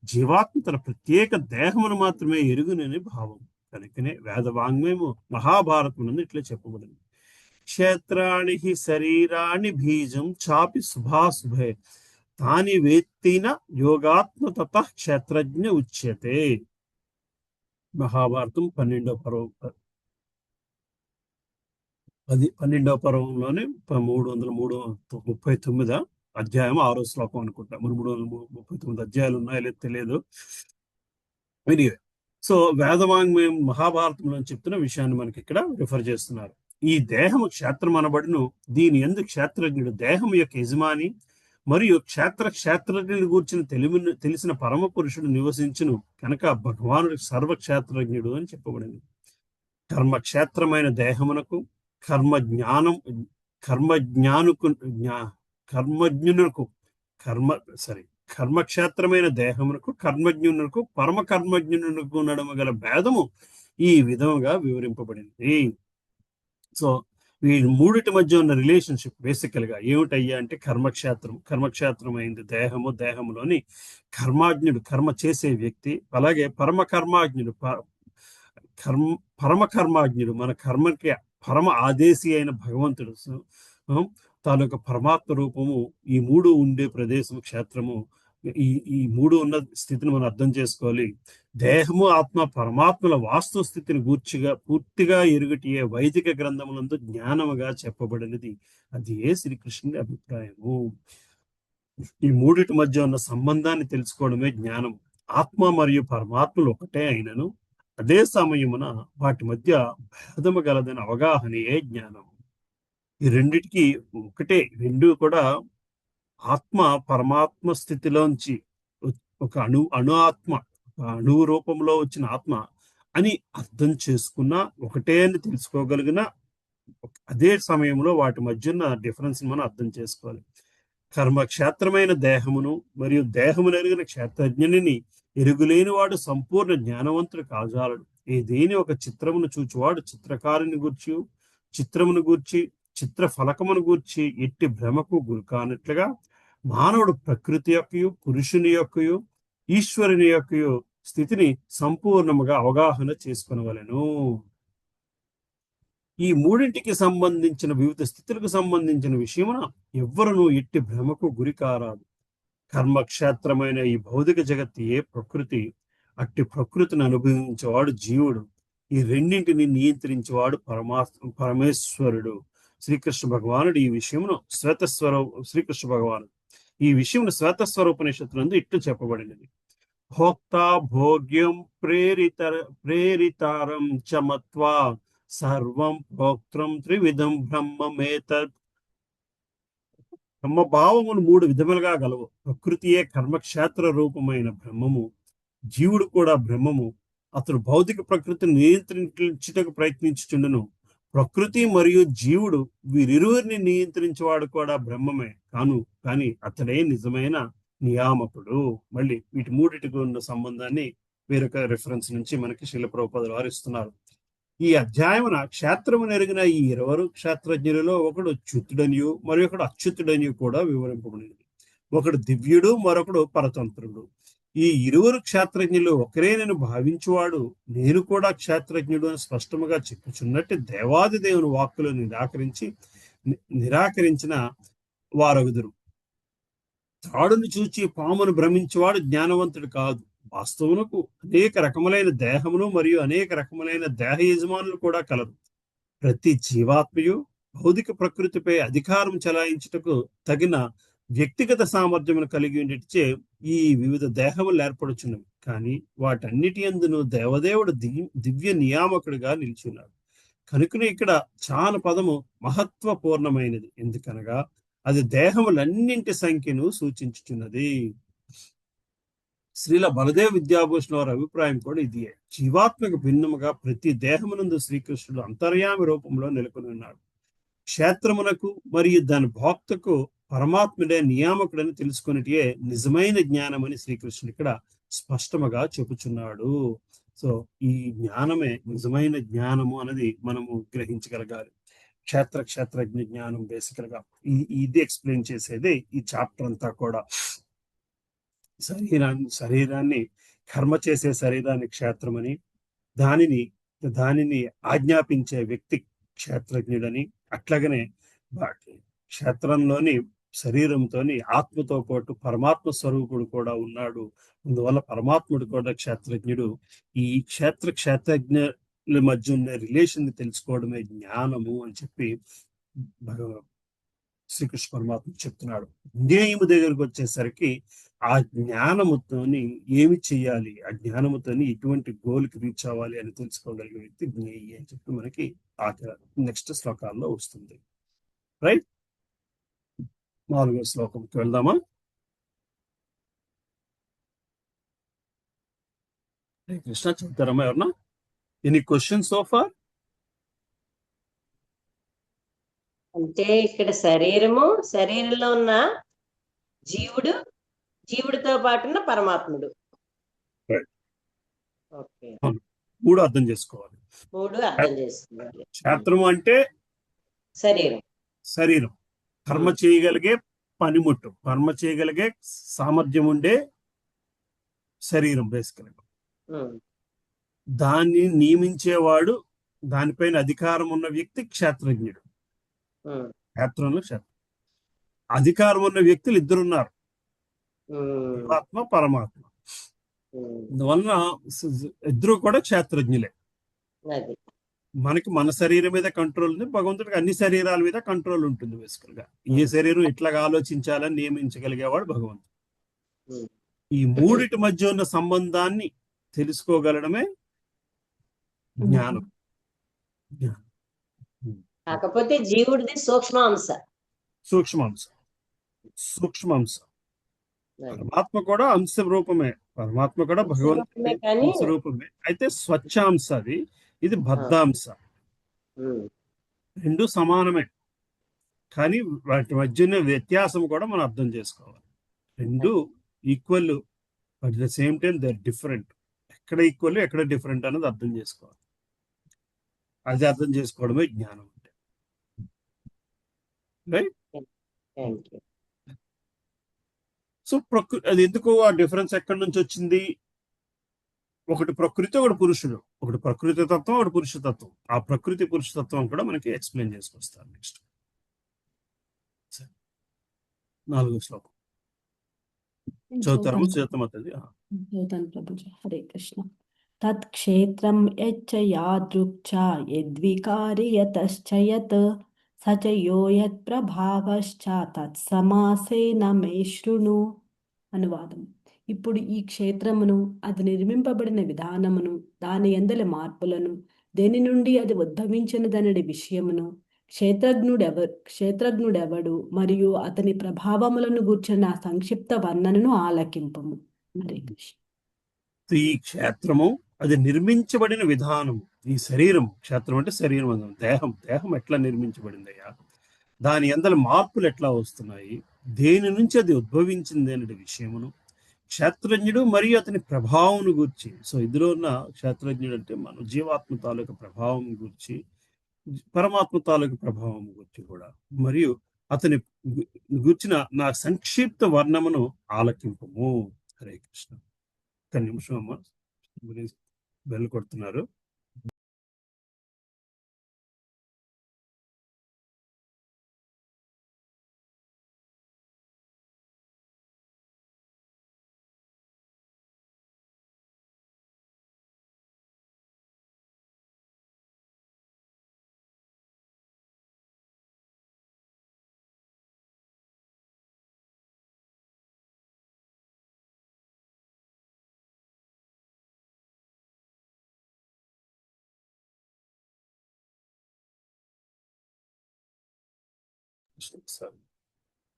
జీవాత్మ తన ప్రత్యేక దేహమును మాత్రమే ఎరుగునని భావం. కనుకనే వేదవాంగ్మయము మహాభారతమునందు ఇట్లా చెప్పబడింది: క్షేత్రాణి శరీరాణి బీజం చాపి శుభాశుభే తాని వేత్తిన యోగాత్మ తత క్షేత్రజ్ఞ ఉచ్యతే. మహాభారతం 12వ పర్వంలోనే 339 అధ్యాయం 6వ శ్లోకం అనుకుంటా. 339 అధ్యాయాలు ఉన్నాయో లేదో తెలియదు. సో వేదవాంగ్మయం మహాభారతంలో చెప్తున్న విషయాన్ని మనకి ఇక్కడ రిఫర్ చేస్తున్నారు. ఈ దేహము క్షేత్రం అనబడును, దీని యందు క్షేత్రజ్ఞుడు దేహం యొక్క యజమాని మరియు క్షేత్రజ్ఞుని గూర్చిన తెలిసిన పరమ పురుషుడు నివసించును కనుక భగవానుడు సర్వక్షేత్రజ్ఞుడు అని చెప్పబడింది. కర్మక్షేత్రమైన దేహమునకు కర్మక్షేత్రమైన దేహమునకు కర్మజ్ఞునకు పరమ కర్మజ్ఞునకు నడుమ గల భేదము ఈ విధముగా వివరింపబడింది. సో ఈ మూడిటి మధ్య ఉన్న రిలేషన్షిప్ బేసికల్ గా ఏమిటయ్యా అంటే కర్మక్షేత్రం అయింది దేహము, దేహములోని కర్మాజ్ఞుడు కర్మ చేసే వ్యక్తి, అలాగే పరమ కర్మాజ్ఞుడు మన కర్మకి పరమ ఆదేశి అయిన భగవంతుడు తాలూకు పరమాత్మ రూపము. ఈ మూడు ఉండే ప్రదేశం క్షేత్రము. ఈ మూడు ఉన్న స్థితిని మనం అర్థం చేసుకోవాలి. దేహము ఆత్మ పరమాత్మల వాస్తవ స్థితిని పూర్తిగా ఎరుగుటియే వైదిక గ్రంథములందు జ్ఞానముగా చెప్పబడినది. అది శ్రీకృష్ణుని అభిప్రాయము. ఈ మూడిటి మధ్య ఉన్న సంబంధాన్ని తెలుసుకోవడమే జ్ఞానం. ఆత్మ మరియు పరమాత్మలు ఒకటే అయినను అదే సమయమున వాటి మధ్య భేదము గలదని అవగాహనయే జ్ఞానం. ఈ రెండిటికి ఒకటే, రెండు కూడా ఆత్మ పరమాత్మ స్థితిలోంచి ఒక అణువు రూపంలో వచ్చిన ఆత్మ అని అర్థం చేసుకున్న, ఒకటే అని తెలుసుకోగలిగిన అదే సమయంలో వాటి మధ్య ఉన్న డిఫరెన్స్ మనం అర్థం చేసుకోవాలి. కర్మక్షేత్రమైన దేహమును మరియు దేహమును ఎరిగిన క్షేత్రజ్ఞుని ఎరుగులేని వాడు సంపూర్ణ జ్ఞానవంతుడు కాజాలడు. ఏదేని ఒక చిత్రమును చూచువాడు చిత్రకారుని గూర్చి, చిత్రమును గూర్చి, చిత్ర ఫలకమును గూర్చి ఎట్టి భ్రమకు గురి కానట్లుగా మానవుడు ప్రకృతి యొక్కయు, పురుషుని యొక్కయు, ఈశ్వరుని యొక్కయు స్థితిని సంపూర్ణముగా అవగాహన చేసుకునవలెను. ఈ మూడింటికి సంబంధించిన వివిధ స్థితులకు సంబంధించిన విషయమున ఎవ్వరూ ఎట్టి భ్రమకు గురి కారాదు. కర్మక్షేత్రమైన ఈ భౌతిక జగత్తే ప్రకృతి. అట్టి ప్రకృతిని అనుభవించేవాడు జీవుడు. ఈ రెండింటిని నియంత్రించేవాడు పరమేశ్వరుడు. శ్రీకృష్ణ భగవానుడు ఈ విషయమును శ్వేతస్వరూపనిషత్తునందు ఇట్లు చెప్పబడినది: భోక్తా భోగ్యం ప్రేరితారం చమత్వా సర్వం ప్రోక్త్రం త్రివిధం బ్రహ్మమేతత్. బ్రహ్మభావమును మూడు విధములుగా గలవు. ప్రకృతియే కర్మక్షేత్ర రూపమైన బ్రహ్మము. జీవుడు కూడా బ్రహ్మము. అతడు భౌతిక ప్రకృతిని నియంత్రించుటకు ప్రయత్నించుచుండును. ప్రకృతి మరియు జీవుడు వీరిరువురిని నియంత్రించేవాడు కూడా బ్రహ్మమే కానీ అతడే నిజమైన నియామకుడు. మళ్ళీ వీటి మూడిటికి ఉన్న సంబంధాన్ని వేరొక రిఫరెన్స్ నుంచి మనకి శిల ప్రభుపాదులు వారు ఇస్తున్నారు. ఈ అధ్యాయమున క్షేత్రము నెరిగిన ఈ 20 క్షేత్రజ్ఞులలో ఒకడు చ్యుతుడనియు మరి ఒకడు అచ్యుతుడనియు కూడా వివరింపబడింది. ఒకడు దివ్యుడు మరొకడు పరతంత్రుడు. ఈ ఇరువురు క్షేత్రజ్ఞులు ఒకరేనని భావించువాడు నేను కూడా క్షేత్రజ్ఞుడు అని స్పష్టముగా చెప్పుచున్నట్టు దేవాది దేవుని వాక్కులు నిరాకరించిన వారగుదురు. త్రాడును చూచి పామును భ్రమించేవాడు జ్ఞానవంతుడు కాదు. వాస్తవునకు అనేక రకములైన దేహమును మరియు అనేక రకములైన దేహ యజమానులు కూడా కలరు. ప్రతి జీవాత్మయు భౌతిక ప్రకృతిపై అధికారం చెలాయించుటకు తగిన వ్యక్తిగత సామర్థ్యమును కలిగి ఉండేటిచే ఈ వివిధ దేహములు ఏర్పడుచున్నవి. కానీ వాటన్నిటి యందును దేవదేవుడు దివ్య నియామకుడిగా నిలిచున్నాడు. కనుకనే ఇక్కడ చాన పదము మహత్వపూర్ణమైనది. ఎందుకనగా అది దేహములన్నింటి సంఖ్యను సూచించుచున్నది. శ్రీల బలదేవ్ విద్యాభూషణ్ వారి అభిప్రాయం కూడా ఇదియే. జీవాత్మకు భిన్నముగా ప్రతి దేహమునందు శ్రీకృష్ణుడు అంతర్యామి రూపంలో నెలకొని ఉన్నాడు. క్షేత్రమునకు మరియు దాని భోక్తకు పరమాత్ముడే నియామకుడని తెలుసుకునేటియే నిజమైన జ్ఞానం అని శ్రీకృష్ణుడు ఇక్కడ స్పష్టముగా చెప్పుచున్నాడు. సో ఈ జ్ఞానమే నిజమైన జ్ఞానము అనేది మనము గ్రహించగలగాలి. క్షేత్రజ్ఞ జ్ఞానం బేసికల్ గా ఇది ఎక్స్ప్లెయిన్ చేసేది ఈ చాప్టర్ అంతా కూడా. శరీరాన్ని కర్మ చేసే శరీరాన్ని క్షేత్రమని, దానిని ఆజ్ఞాపించే వ్యక్తి క్షేత్రజ్ఞుడని, అట్లాగనే క్షేత్రంలోని శరీరంతోని ఆత్మతో పాటు పరమాత్మ స్వరూపుడు కూడా ఉన్నాడు. అందువల్ల పరమాత్ముడు కూడా క్షేత్రజ్ఞుడు. ఈ క్షేత్రజ్ఞుల మధ్య ఉన్న రిలేషన్ ని తెలుసుకోవడమే జ్ఞానము అని చెప్పి శ్రీకృష్ణ పరమాత్మ చెప్తున్నాడు. జ్ఞేయము దగ్గరకు వచ్చేసరికి ఆ జ్ఞానముతోని ఏమి చెయ్యాలి, ఆ జ్ఞానముతోని ఎటువంటి గోల్కి రీచ్ అవ్వాలి అని తెలుసుకోగలిగే వ్యక్తి జ్ఞేయి అని చెప్పి మనకి నెక్స్ట్ శ్లోకాల్లో వస్తుంది. రైట్, 4వ శ్లోకంకి వెళ్దామా? కృష్ణ చెప్తారమ్మా ఎవరన్నా? Any question so far? అంటే ఇక్కడ శరీరంలో ఉన్న జీవుడితో పాటున్న పరమాత్ముడు. ఓకే, 3 అర్థం చేసుకోవాలి. 3 అర్థం చేసుకోవాలి. క్షేత్రము అంటే శరీరం, కర్మ చేయగలిగే పనిముట్టు, కర్మ చేయగలిగే సామర్థ్యం ఉండే శరీరం బేసికల్ గా. దాన్ని నియమించేవాడు, దానిపైన అధికారం ఉన్న వ్యక్తి క్షేత్రజ్ఞుడు. క్షేత్రంలో అధికారం ఉన్న వ్యక్తులు 2 ఉన్నారు, ఆత్మ పరమాత్మ. అందువలన 2 కూడా క్షేత్రజ్ఞులే. మనకి మన శరీరం మీద కంట్రోల్ ఉంది, భగవంతుడికి అన్ని శరీరాల మీద కంట్రోల్ ఉంటుంది. బేసికల్ గా ఏ శరీరం ఎట్లాగా ఆలోచించాలని నియమించగలిగేవాడు భగవంతుడు. ఈ మూడిటి మధ్య ఉన్న సంబంధాన్ని తెలుసుకోగలడమే జ్ఞానం. కాకపోతే జీవుడిది సూక్ష్మాంశ. పరమాత్మ కూడా అంశ రూపమే, పరమాత్మ కూడా భగవంతుడి అంశ రూపమే. అయితే స్వచ్ఛాంశ అది, ఇది బద్ధాంశ. 2 సమానమే, కానీ వాటి మధ్య వ్యత్యాసం కూడా మనం అర్థం చేసుకోవాలి. 2 equal, at the same time they are different. ఎక్కడ ఈక్వల్ ఎక్కడ డిఫరెంట్ అనేది అర్థం చేసుకోవాలి. అది అర్థం చేసుకోవడమే జ్ఞానం అంటే. రైట్? సో అది ఎందుకు ఆ డిఫరెన్స్ ఎక్కడి నుంచి వచ్చింది? ఒకటి ప్రకృతి, ఒకటి పురుషుడు. ఒకటి ప్రకృతి తత్వం, ఒకటి పురుష తత్వం. ఆ ప్రకృతి పురుషతత్వం కూడా మనకి ఎక్స్ప్లెయిన్ చేసుకొస్తారు నెక్స్ట్. 4వ శ్లోకం చదువుతారు సుజాతమాతది. చదువుతాను ప్రభుజీ. హరే కృష్ణ. తత్క్షేత్రం యచ్చ యాదృక్చ యద్వికారి యతశ్చ యత్ సచ యో యత్ ప్రభావశ్చ తత్సమాసేన మే శృణు. అనువాదం. ఇప్పుడు ఈ క్షేత్రమును, అది నిర్మింపబడిన విధానమును, దాని యందలి మార్పులను, దేని నుండి అది ఉద్భవించినదనడి విషయమును, క్షేత్రజ్ఞుడెవడు మరియు అతని ప్రభావములను గూర్చిన సంక్షిప్త వర్ణనను ఆలకింపము. హరే కృష్ణ. ఈ క్షేత్రము అది నిర్మించబడిన విధానము, ఈ శరీరం, క్షేత్రం అంటే శరీరం అన్నాం, దేహం ఎట్లా నిర్మించబడిందయ్యా, దాని అందరి మార్పులు ఎట్లా వస్తున్నాయి, దేని నుంచి అది ఉద్భవించింది అనే విషయమును క్షేత్రజ్ఞుడు మరియు అతని ప్రభావం గురించి. సో ఇందులో ఉన్న క్షేత్రజ్ఞుడు అంటే మన జీవాత్మ తాలూకు ప్రభావం గురించి, పరమాత్మ తాలూకు ప్రభావం గురించి కూడా, మరియు అతని గుర్చిన నా సంక్షిప్త వర్ణమును ఆలకింపము. హరే కృష్ణ. ఒక్క నిమిషం అమ్మా, బెల్ కొడుతున్నారు.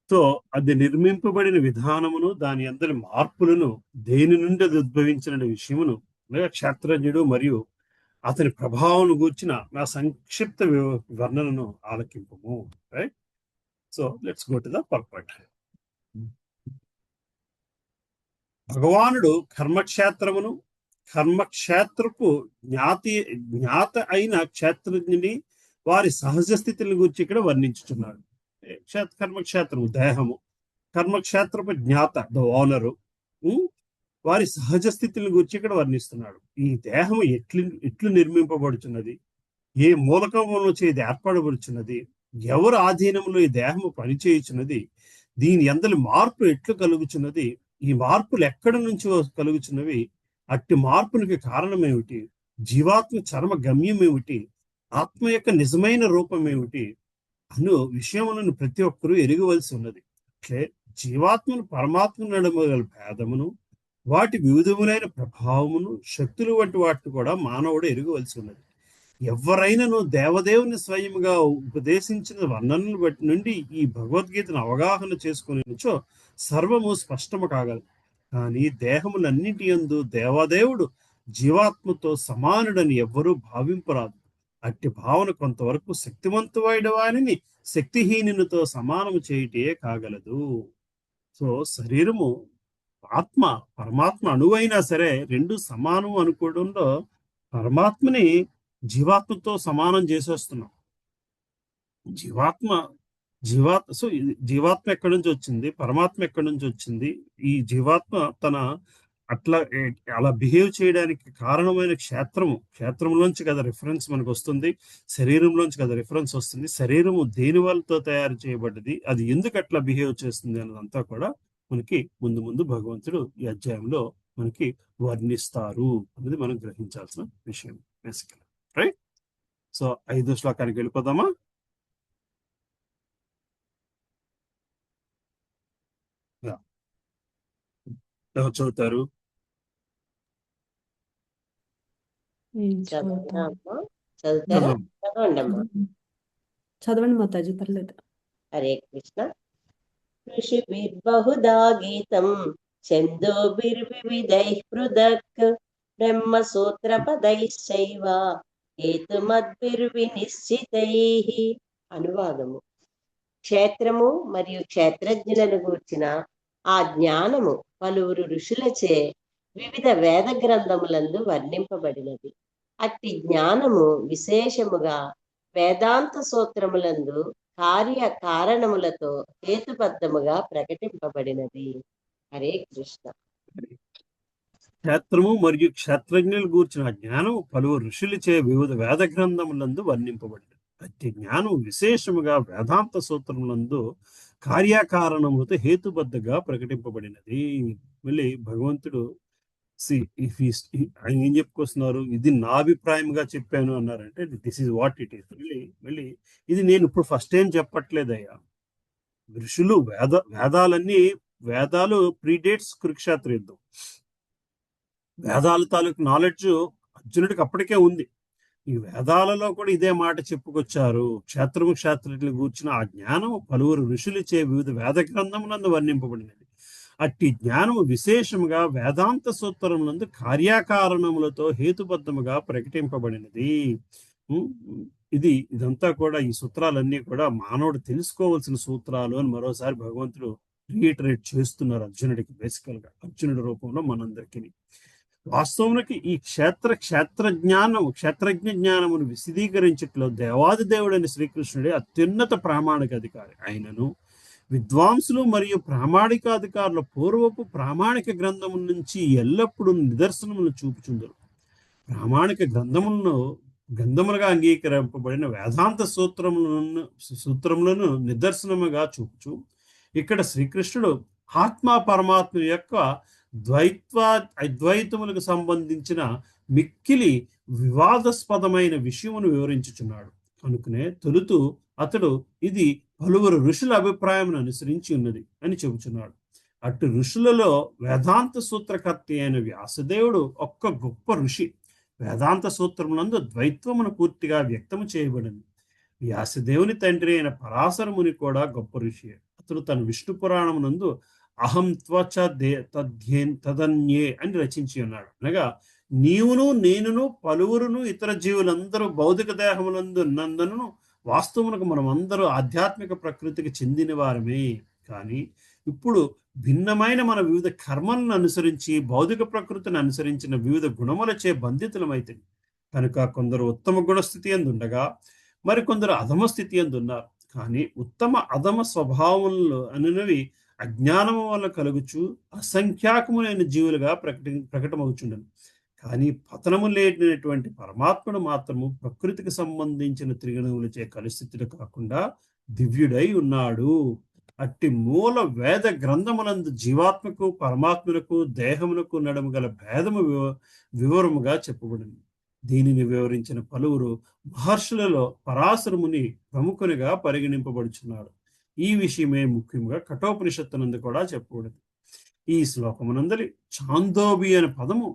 సో అది నిర్మింపబడిన విధానమును, దాని అందరి మార్పులను, దేని నుండి అది ఉద్భవించిన విషయమును, అనగా క్షేత్రజ్ఞుడు మరియు అతని ప్రభావం గూర్చిన నా సంక్షిప్త వర్ణనను ఆలకింపము. Right. So let's go to the purport. భగవానుడు కర్మక్షేత్రమును, కర్మక్షేత్రపు జ్ఞాత అయిన క్షేత్రజ్ఞుని వారి సహజ స్థితిని గురించి ఇక్కడ వర్ణించుచున్నాడు. కర్మక్షేత్రము దేహము, కర్మక్షేత్రపు జ్ఞాత ద ఓనరు, వారి సహజ స్థితిని గురించి ఇక్కడ వర్ణిస్తున్నాడు. ఈ దేహము ఎట్లు నిర్మింపబడుచున్నది, ఏ మూలకము నుంచి ఇది ఏర్పడబడుచున్నది, ఎవరు ఆధీనంలో ఈ దేహము పనిచేయుచున్నది, దీని అందరి మార్పు ఎట్లు కలుగుచున్నది, ఈ మార్పులు ఎక్కడి నుంచి కలుగుచున్నవి, అట్టి మార్పునికి కారణం ఏమిటి, జీవాత్మ చర్మ గమ్యం ఏమిటి, ఆత్మ యొక్క నిజమైన రూపం ఏమిటి అను విషయములను ప్రతి ఒక్కరూ ఎరగవలసి ఉన్నది. అట్లే జీవాత్మను పరమాత్మ నడుమగల భేదమును, వాటి వివిధములైన ప్రభావమును, శక్తులు వంటి వాటిని కూడా మానవుడు ఎరగవలసి ఉన్నది. ఎవరైనాను దేవదేవుని స్వయముగా ఉపదేశించిన వర్ణనను బట్టి నుండి ఈ భగవద్గీతను అవగాహన చేసుకునేచో సర్వము స్పష్టము కాగలదు. కానీ దేహములన్నిటి యందు దేవదేవుడు జీవాత్మతో సమానుడని ఎవ్వరూ భావింపరాదు. అట్టి భావన కొంతవరకు శక్తివంతుడైన వారిని శక్తిహీనునితో సమానము చేయుటే కాగలదు. సో శరీరము ఆత్మ పరమాత్మ అణువైనా సరే రెండు సమానం అనుకోవడంలో పరమాత్మని జీవాత్మతో సమానం చేసేస్తున్నాం. జీవాత్మ ఎక్కడి నుంచి వచ్చింది, పరమాత్మ ఎక్కడి నుంచి వచ్చింది, ఈ జీవాత్మ తన అలా బిహేవ్ చేయడానికి కారణమైన క్షేత్రంలోంచి కదా రిఫరెన్స్ మనకు వస్తుంది, శరీరంలోంచి కదా రిఫరెన్స్ వస్తుంది. శరీరము దేని వల్లతో తయారు చేయబడ్డది, అది ఎందుకు అట్లా బిహేవ్ చేస్తుంది అన్నదంతా కూడా మనకి ముందు ముందు భగవంతుడు ఈ అధ్యాయంలో మనకి వర్ణిస్తారు అనేది మనం గ్రహించాల్సిన విషయం బేసికల్. రైట్. సో 5వ శ్లోకానికి వెళ్ళిపోదామా. చదువుతారు. చదువుతారా? చదవండి అమ్మా. చదవండి మాతాజీ, పర్లేదు. హరే కృష్ణ. ఋషిభిర్బహుదా గీతం ఛందోభిర్వివిధైః పృథక్ బ్రహ్మసూత్రపదైశ్చైవ హేతుమద్భిర్వినిశ్చితైః. అనువాదము. క్షేత్రము మరియు క్షేత్రజ్ఞులను గూర్చిన ఆ జ్ఞానము పలువురు ఋషులచే వివిధ వేద గ్రంథములందు వర్ణింపబడినది. అట్టి జ్ఞానము విశేషముగా వేదాంత సూత్రములందు కార్య కారణములతో హేతుబద్ధముగా ప్రకటింపబడినది. హరే కృష్ణ. క్షేత్రము మరియు క్షేత్రజ్ఞులు గూర్చిన జ్ఞానం పలువురు ఋషులచే వివిధ వేద గ్రంథములందు వర్ణింపబడినది. అట్టి జ్ఞానం విశేషముగా వేదాంత సూత్రములందు కార్యకారణములతో హేతుబద్ధంగా ప్రకటింపబడినది. మళ్ళీ భగవంతుడు ఆయన ఏం చెప్పుకొస్తున్నారు, ఇది నా అభిప్రాయంగా చెప్పాను అన్నారంటే this is what it is. మళ్ళీ ఇది నేను ఇప్పుడు ఫస్ట్ టైం చెప్పట్లేదయ్యా. ఋషులు వేదాలు ప్రీడేట్స్ కురుక్షేత్ర యుద్ధం. వేదాల తాలూకు నాలెడ్జ్ అర్జునుడికి అప్పటికే ఉంది. ఈ వేదాలలో కూడా ఇదే మాట చెప్పుకొచ్చారు. క్షేత్రజ్ఞుల గూర్చిన ఆ జ్ఞానం పలువురు ఋషులచే వివిధ వేద గ్రంథములందు వర్ణింపబడినది. అట్టి జ్ఞానము విశేషముగా వేదాంత సూత్రములందు కార్యకారణములతో హేతుబద్ధముగా ప్రకటింపబడినది. ఉమ్, ఇదంతా కూడా ఈ సూత్రాలన్నీ కూడా మానవుడు తెలుసుకోవాల్సిన సూత్రాలు అని మరోసారి భగవంతుడు రీఇటరేట్ చేస్తున్నారు అర్జునుడికి, బేసికల్ గా అర్జునుడి రూపంలో మనందరికీ. వాస్తవానికి ఈ క్షేత్రజ్ఞ జ్ఞానమును విశదీకరించట్లో దేవాది దేవుడైన శ్రీకృష్ణుడే అత్యున్నత ప్రామాణిక అధికారి. ఆయనను విద్వాంసులు మరియు ప్రామాణికాధికారుల పూర్వపు ప్రామాణిక గ్రంథముల నుంచి ఎల్లప్పుడూ నిదర్శనములను చూపుచుందరు. ప్రామాణిక గ్రంథములుగా అంగీకరింపబడిన వేదాంత సూత్రములను నిదర్శనముగా చూపుచు ఇక్కడ శ్రీకృష్ణుడు ఆత్మ పరమాత్మ యొక్క అద్వైతములకు సంబంధించిన మిక్కిలి వివాదాస్పదమైన విషయమును వివరించుచున్నాడు. కనుకనే తొలుతూ అతడు ఇది పలువురు ఋషుల అభిప్రాయం అనుసరించి ఉన్నది అని చెబుతున్నాడు. అటు ఋషులలో వేదాంత సూత్రకర్త అయిన వ్యాసదేవుడు ఒక్క గొప్ప ఋషి. వేదాంత సూత్రములందు ద్వైత్వమును పూర్తిగా వ్యక్తము చేయబడింది. వ్యాసదేవుని తండ్రి అయిన పరాశరముని కూడా గొప్ప ఋషి. అతడు తన విష్ణు పురాణమునందు అహం త్వచ తదన్యే అని రచించి ఉన్నాడు. అనగా నీవును నేనును పలువురును ఇతర జీవులందరూ భౌతిక దేహములందు ఉన్నందును వాస్తవమునకు మనం అందరూ ఆధ్యాత్మిక ప్రకృతికి చెందిన వారమే. కానీ ఇప్పుడు భిన్నమైన మన వివిధ కర్మలను అనుసరించి భౌతిక ప్రకృతిని అనుసరించిన వివిధ గుణములచే బంధితులమైతే కనుక కొందరు ఉత్తమ గుణస్థితి ఎందుండగా మరికొందరు అధమ స్థితి ఎందున్నారు. కానీ ఉత్తమ అధమ స్వభావములు అనేవి అజ్ఞానము వల్ల కలుగుచు అసంఖ్యాకములైన జీవులుగా ప్రకటమవుచుండను. కానీ పతనము లేనటువంటి పరమాత్ముడు మాత్రము ప్రకృతికి సంబంధించిన త్రిగుణములచే కలుస్థితులు కాకుండా దివ్యుడై ఉన్నాడు. అట్టి మూల వేద గ్రంథములందు జీవాత్మకు పరమాత్మలకు దేహమునకు నడుము గల భేదము వివరముగా చెప్పబడింది. దీనిని వివరించిన పలువురు మహర్షులలో పరాశరముని ప్రముఖునిగా పరిగణింపబడుచున్నాడు. ఈ విషయమే ముఖ్యంగా కఠోపనిషత్తునందు కూడా చెప్పబడింది. ఈ శ్లోకమునందరి చాందోబి అనే పదము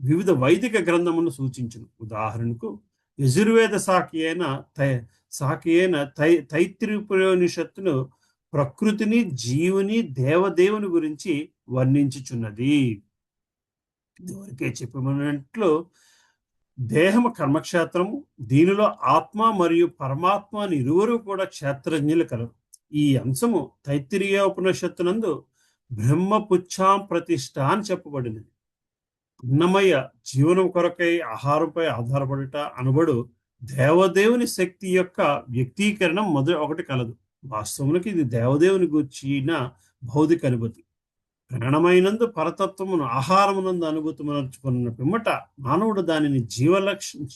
వివిధ వైదిక గ్రంథములను సూచించును. ఉదాహరణకు యజుర్వేద శాఖ అయిన తైత్తిరీయోపనిషత్తును ప్రకృతిని జీవుని దేవదేవుని గురించి వర్ణించుచున్నది. ఇదివరకే చెప్పమన్నట్లు దేహము కర్మక్షేత్రము, దీనిలో ఆత్మ మరియు పరమాత్మ అని ఇరువురు కూడా క్షేత్రజ్ఞులు కలరు. ఈ అంశము తైత్తిరీయోపనిషత్తునందు బ్రహ్మపుచ్ఛాం ప్రతిష్ఠ అని చెప్పబడినది. అన్నమయ జీవనం కొరకై ఆహారంపై ఆధారపడుట అనబడు దేవదేవుని శక్తి యొక్క వ్యక్తీకరణ ఒకటి కలదు. వాస్తవానికి ఇది దేవదేవుని గూర్చిన భౌతిక అనుభూతి. ప్రాణమైనందు పరతత్వమును ఆహారమునందు అనుభూతిమనర్చుకున్న పిమ్మట మానవుడు దానిని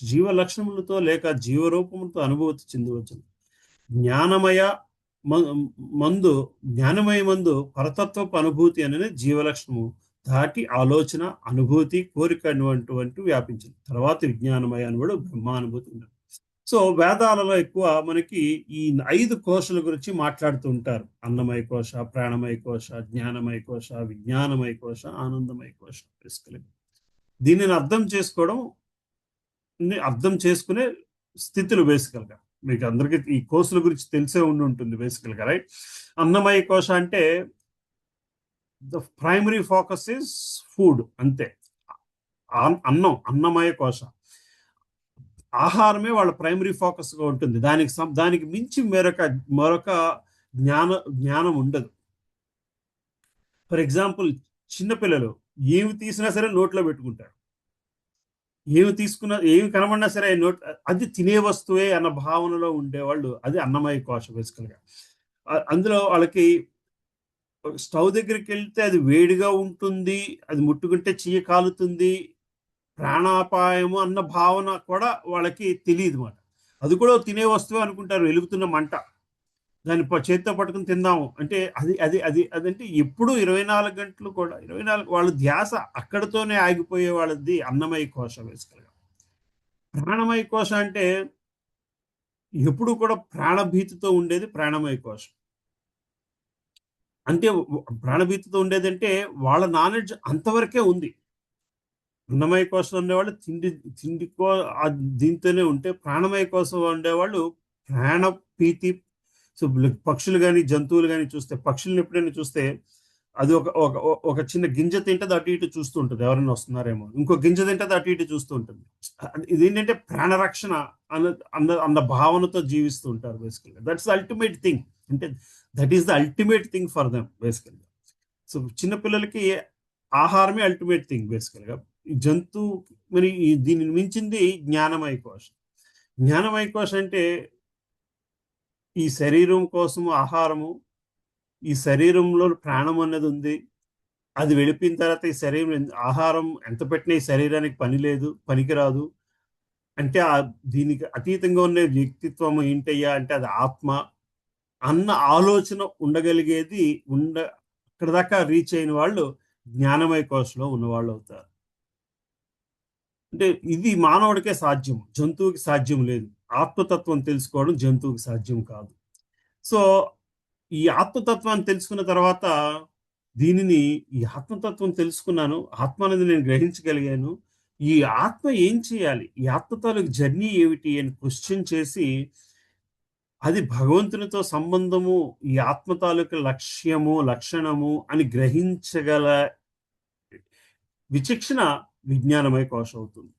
జీవలక్షణములతో లేక జీవరూపములతో అనుభూతి చెందవచ్చును. జ్ఞానమయ మందు పరతత్వపు అనుభూతి అనేది జీవలక్షణము దాటి ఆలోచన, అనుభూతి, కోరిక అటువంటి వ్యాపించింది. తర్వాత విజ్ఞానమయ అనుభూడు బ్రహ్మానుభూతి ఉన్నది. సో వేదాలలో ఎక్కువ మనకి ఈ 5 కోశాల గురించి మాట్లాడుతూ ఉంటారు. అన్నమయ కోశ, ప్రాణమయ కోశ, జ్ఞానమయ కోశ, విజ్ఞానమయ కోశ, ఆనందమయ కోశ. దీనిని అర్థం చేసుకునే స్థితులు బేసికల్ గా మీకు అందరికీ ఈ కోర్సుల గురించి తెలిసే ఉంటుంది బేసికల్ గా, రైట్? అన్నమయ కోశ అంటే the primary focus is food, అంతే. అన్నమయ కోశ ఆహారమే వాళ్ళ ప్రైమరీ ఫోకస్ గా ఉంటుంది. దానికి మించి మరొక జ్ఞానం ఉండదు. ఫర్ ఎగ్జాంపుల్, చిన్నపిల్లలు ఏమి తీసినా సరే నోట్లో పెట్టుకుంటారు. ఏమి కనబడినా సరే అది తినే వస్తువే అన్న భావనలో ఉండేవాళ్ళు. అది అన్నమయ కోశ బేసికల్ గా. అందులో వాళ్ళకి స్టవ్ దగ్గరికి వెళ్తే అది వేడిగా ఉంటుంది, అది ముట్టుకుంటే చెయ్యి కాలుతుంది, ప్రాణాపాయము అన్న భావన కూడా వాళ్ళకి తెలియదు మాట. అది కూడా తినే వస్తువే అనుకుంటారు. వెలుగుతున్న మంట, దాన్ని చేతితో పట్టుకుని తిందాము అంటే అదంటే ఎప్పుడు 24 గంటలు కూడా 24 వాళ్ళ ధ్యాస అక్కడితోనే ఆగిపోయే వాళ్ళది అన్నమయ కోశ బేసికల్గా. ప్రాణమయ కోశ అంటే ఎప్పుడు కూడా ప్రాణభీతితో ఉండేది ప్రాణమయ కోశం. అంటే ప్రాణభీతితో ఉండేది అంటే వాళ్ళ నాలెడ్జ్ అంతవరకే ఉంది. అన్నమయ కోసం ఉండేవాళ్ళు తిండికో దీంతోనే ఉంటే, ప్రాణమయ కోసం ఉండేవాళ్ళు ప్రాణభీతి. సో పక్షులు కానీ జంతువులు కానీ చూస్తే, పక్షులను ఎప్పుడైనా చూస్తే అది ఒక చిన్న గింజ తింటది, అటు ఇటు చూస్తూ ఉంటుంది ఎవరైనా వస్తున్నారేమో, ఇంకో గింజ తింటది అటు ఇటు చూస్తూ ఉంటుంది. ఇది ఏంటంటే ప్రాణరక్షణ అన్న భావనతో జీవిస్తూ ఉంటారు బేసికల్గా. That's the ultimate thing. అంటే that is the ultimate thing for them బేసికల్గా. సో చిన్నపిల్లలకి ఆహారమే అల్టిమేట్ థింగ్ బేసికల్గా. ఈ జంతువు మరి దీనిని మించింది జ్ఞానమయ కోశం. జ్ఞానమయ కోశం అంటే ఈ శరీరం కోసం ఆహారము, ఈ శరీరంలో ప్రాణం అన్నది ఉంది, అది వెళ్ళిపోయిన తర్వాత ఈ శరీరం ఆహారం ఎంత పెట్టినా ఈ శరీరానికి పనికిరాదు అంటే దీనికి అతీతంగా ఉన్న వ్యక్తిత్వం ఏంటయ్యా అంటే అది ఆత్మ అన్న ఆలోచన ఉండగలిగేది అక్కడ దాకా రీచ్ అయిన వాళ్ళు జ్ఞానమయ కోశంలో ఉన్నవాళ్ళు అవుతారు. అంటే ఇది మానవుడికే సాధ్యం, జంతువుకి సాధ్యం లేదు. ఆత్మతత్వం తెలుసుకోవడం జంతువుకి సాధ్యం కాదు. సో ఈ ఆత్మతత్వాన్ని తెలుసుకున్న తర్వాత ఈ ఆత్మతత్వం తెలుసుకున్నాను, ఆత్మ అనేది నేను గ్రహించగలిగాను, ఈ ఆత్మ ఏం చేయాలి, ఈ ఆత్మ తాలూకు జర్నీ ఏమిటి అని క్వశ్చన్ చేసి అది భగవంతునితో సంబంధము, ఈ ఆత్మ తాలూకు లక్ష్యము లక్షణము అని గ్రహించగల విచక్షణ విజ్ఞానమయ కోశం అవుతుంది.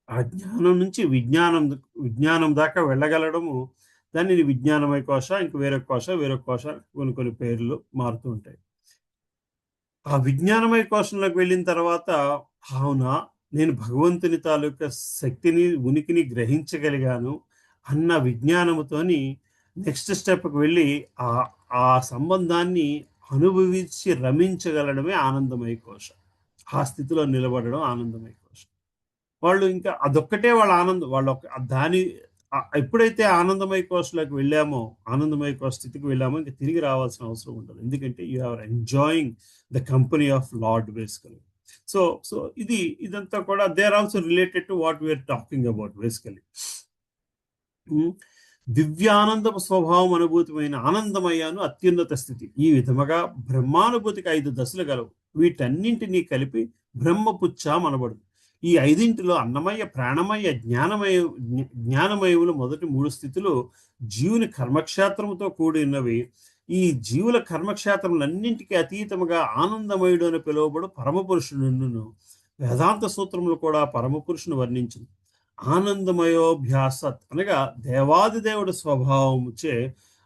ఆ జ్ఞానం నుంచి విజ్ఞానం దాకా వెళ్ళగలడము, దానిని విజ్ఞానమయ కోశ, ఇంక వేరొక కోశ కొన్ని పేర్లు మారుతూ ఉంటాయి. ఆ విజ్ఞానమయ కోశంలోకి వెళ్ళిన తర్వాత అవునా నేను భగవంతుని తాలూకా శక్తిని ఉనికిని గ్రహించగలిగాను అన్న విజ్ఞానముతోని నెక్స్ట్ స్టెప్కి వెళ్ళి ఆ సంబంధాన్ని అనుభవించి రమించగలడమే ఆనందమయ కోశ. ఆ స్థితిలో నిలబడడం ఆనందమయ కోశ. వాళ్ళు ఇంకా అదొక్కటే వాళ్ళ ఆనందం. ఎప్పుడైతే ఆనందమయ కోశలోకి వెళ్ళామో, ఆనందమయ కోశ స్థితికి వెళ్ళామో ఇంకా తిరిగి రావాల్సిన అవసరం ఉండదు. ఎందుకంటే you are enjoying the company of lord basically. So ఇదంతా కూడా they are also related to what we are talking about basically. దివ్యానంద స్వభావం అనుభూతమైన ఆనందమయ్యాను అత్యున్నత స్థితి. ఈ విధముగా బ్రహ్మానుభూతికి 5 దశలు గలవు. వీటన్నింటినీ కలిపి బ్రహ్మపుచ్చ అనబడు. ఈ 5 అన్నమయ, ప్రాణమయ, జ్ఞానమయములు మొదటి 3 స్థితులు జీవుని కర్మక్షేత్రముతో కూడినవి. ఈ జీవుల కర్మక్షేత్రములన్నింటికీ అతీతముగా ఆనందమయుడు అని పిలువబడు పరమపురుషుడును. వేదాంత సూత్రములు కూడా పరమపురుషుని వర్ణించింది. ఆనందమయోభ్యాసత్ అనగా దేవాదిదేవుడి స్వభావముచే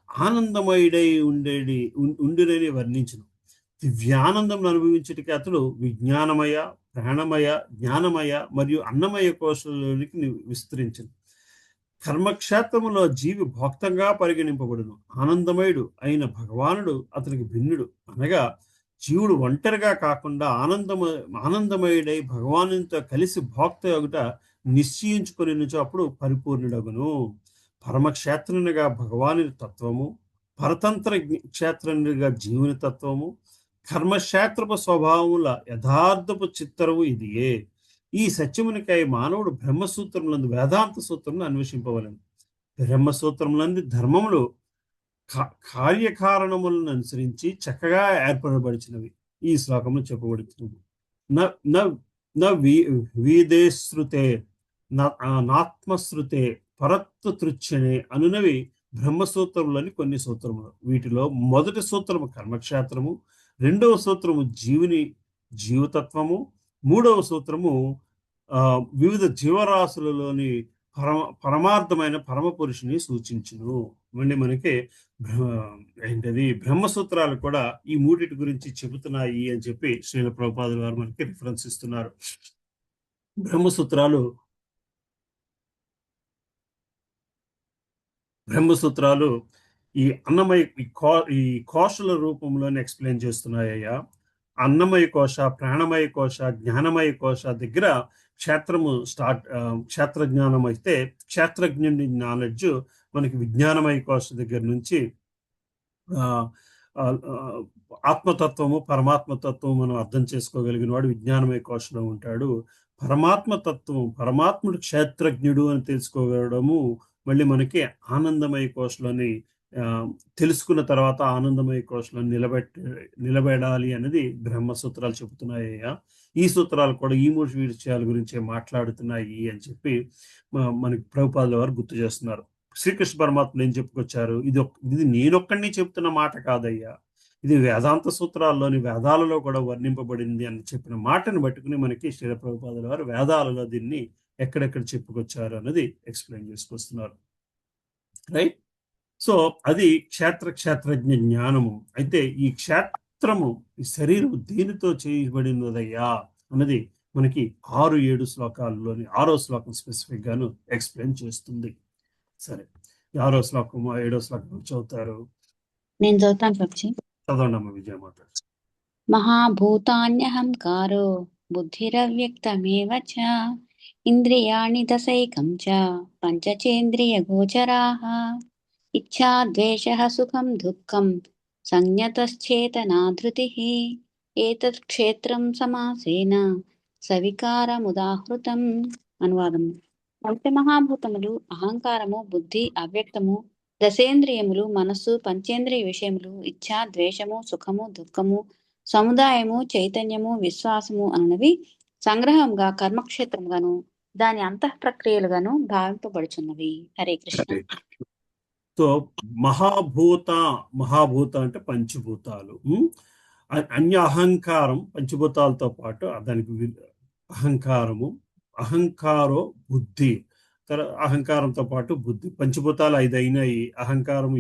ఆనందమయుడై ఉండినని వర్ణించును. దివ్యానందం అనుభవించటికి అతడు విజ్ఞానమయ, ప్రాణమయ, జ్ఞానమయ మరియు అన్నమయ కోశంలోనికి విస్తరించింది. కర్మక్షేత్రములో జీవి భోక్తంగా పరిగణింపబడును. ఆనందమయుడు అయిన భగవానుడు అతనికి భిన్నుడు. అనగా జీవుడు ఒంటరిగా కాకుండా ఆనందమయుడై భగవానునితో కలిసి భోక్త యొగుట నిశ్చయించుకొని అప్పుడు పరిపూర్ణుడగును. పరమక్షేత్రునిగా భగవాని తత్వము, పరతంత్ర క్షేత్రునిగా జీవుని తత్వము, కర్మక్షేత్రపు స్వభావముల యథార్థపు చిత్తరువు ఇదియే. ఈ సత్యమునికై మానవుడు బ్రహ్మసూత్రములందు వేదాంత సూత్రమును అన్వేషింపవలెను. బ్రహ్మసూత్రములందు ధర్మములు కార్యకారణములను అనుసరించి చక్కగా ఏర్పడబడిచినవి. ఈ శ్లోకంలో చెప్పబడుతున్నది. వీదేశ్రుతే నాత్మశ్రుతే పరత్వతృచ్ఛనే అనునవి బ్రహ్మసూత్రములని కొన్ని సూత్రములు. వీటిలో మొదటి సూత్రము కర్మక్షేత్రము, రెండవ సూత్రము జీవతత్వము, మూడవ సూత్రము వివిధ జీవరాశులలోని పరమార్థమైన పరమపురుషుని సూచించును. మళ్ళీ మనకి బ్రహ్మసూత్రాలు కూడా ఈ మూడిటి గురించి చెబుతున్నాయి అని చెప్పి శ్రీల ప్రభుపాదుల వారు మనకి రిఫరెన్స్ ఇస్తున్నారు. బ్రహ్మసూత్రాలు ఈ అన్నమయ ఈ కోశల రూపంలోనే ఎక్స్ప్లెయిన్ చేస్తున్నాయ్యా. అన్నమయ కోశ, ప్రాణమయ కోశ, జ్ఞానమయ కోశ దగ్గర క్షేత్ర జ్ఞానం అయితే క్షేత్రజ్ఞుని నాలెడ్జ్ మనకి విజ్ఞానమయ కోశ దగ్గర నుంచి ఆత్మతత్వము, పరమాత్మతత్వము మనం అర్థం చేసుకోగలిగిన వాడు విజ్ఞానమయ కోశలో ఉంటాడు. పరమాత్ముడు క్షేత్రజ్ఞుడు అని తెలుసుకోగలడము మళ్ళీ మనకి ఆనందమయ కోశలోని తెలుసుకున్న తర్వాత ఆనందమయ కోశలో నిలబెడాలి అనేది బ్రహ్మసూత్రాలు చెబుతున్నాయ్యా. ఈ సూత్రాలు కూడా ఈ 3 విషయాల గురించే మాట్లాడుతున్నాయి అని చెప్పి మనకి ప్రభుపాదుల వారు గుర్తు చేస్తున్నారు. శ్రీకృష్ణ పరమాత్మ ఏం చెప్పుకొచ్చారు, ఇది నేనొక్కడిని చెప్తున్న మాట కాదయ్యా, ఇది వేదాంత సూత్రాల్లోని వేదాలలో కూడా వర్ణింపబడింది అని చెప్పిన మాటను పట్టుకుని మనకి శ్రీల ప్రభుపాదుల వారు వేదాలలో దీన్ని ఎక్కడెక్కడ చెప్పుకొచ్చారు అన్నది ఎక్స్ప్లెయిన్ చేసుకొస్తున్నారు. రైట్. సో అది క్షేత్రజ్ఞ జ్ఞానము. అయితే ఈ క్షేత్రము, ఈ శరీరం దేనితో చేయబడినదయ్యా అన్నది మనకి 6-7 శ్లోకాల్లోని 6వ శ్లోకం స్పెసిఫిక్ గాను ఎక్స్ప్లెయిన్ చేస్తుంది. సరే, 6వ శ్లోకము 7వ శ్లోకం చదువుతారు. నేను చదువుతాను ప్రభుజీ. చదవండి అమ్మ విజయమాత. మహాభూతాన్యహంకారో బుద్ధిరవ్యక్తమేవ చ ఇంద్రియాణి దశైకం చ పంచచేంద్రియ గోచరాః ఇచ్ఛా ద్వేషః సుఖం దుఃఖం సంజ్ఞతశ్చేతనా ధృతిః ఏతత్ క్షేత్రం సమాసేన సవికారముదాహృతం. అనువాదము. పంచమహాభూతములు అహంకారము, బుద్ధి, అవ్యక్తము, దశేంద్రియములు, మనస్సు, పంచేంద్రియ విషయములు, ఇచ్ఛ, ద్వేషము, సుఖము, దుఃఖము, సముదాయము, చైతన్యము, విశ్వాసము అనునవి సంగ్రహంగా కర్మక్షేత్రముగాను దాని అంతః ప్రక్రియలుగాను భావింపబడుచున్నవి. హరే కృష్ణ. సో మహాభూత అంటే పంచభూతాలు. అన్య అహంకారం పంచభూతాలతో పాటు దానికి అహంకారము, అహంకారో బుద్ధి, అహంకారంతో పాటు బుద్ధి. పంచభూతాలు 5 అయినాయి, అహంకారం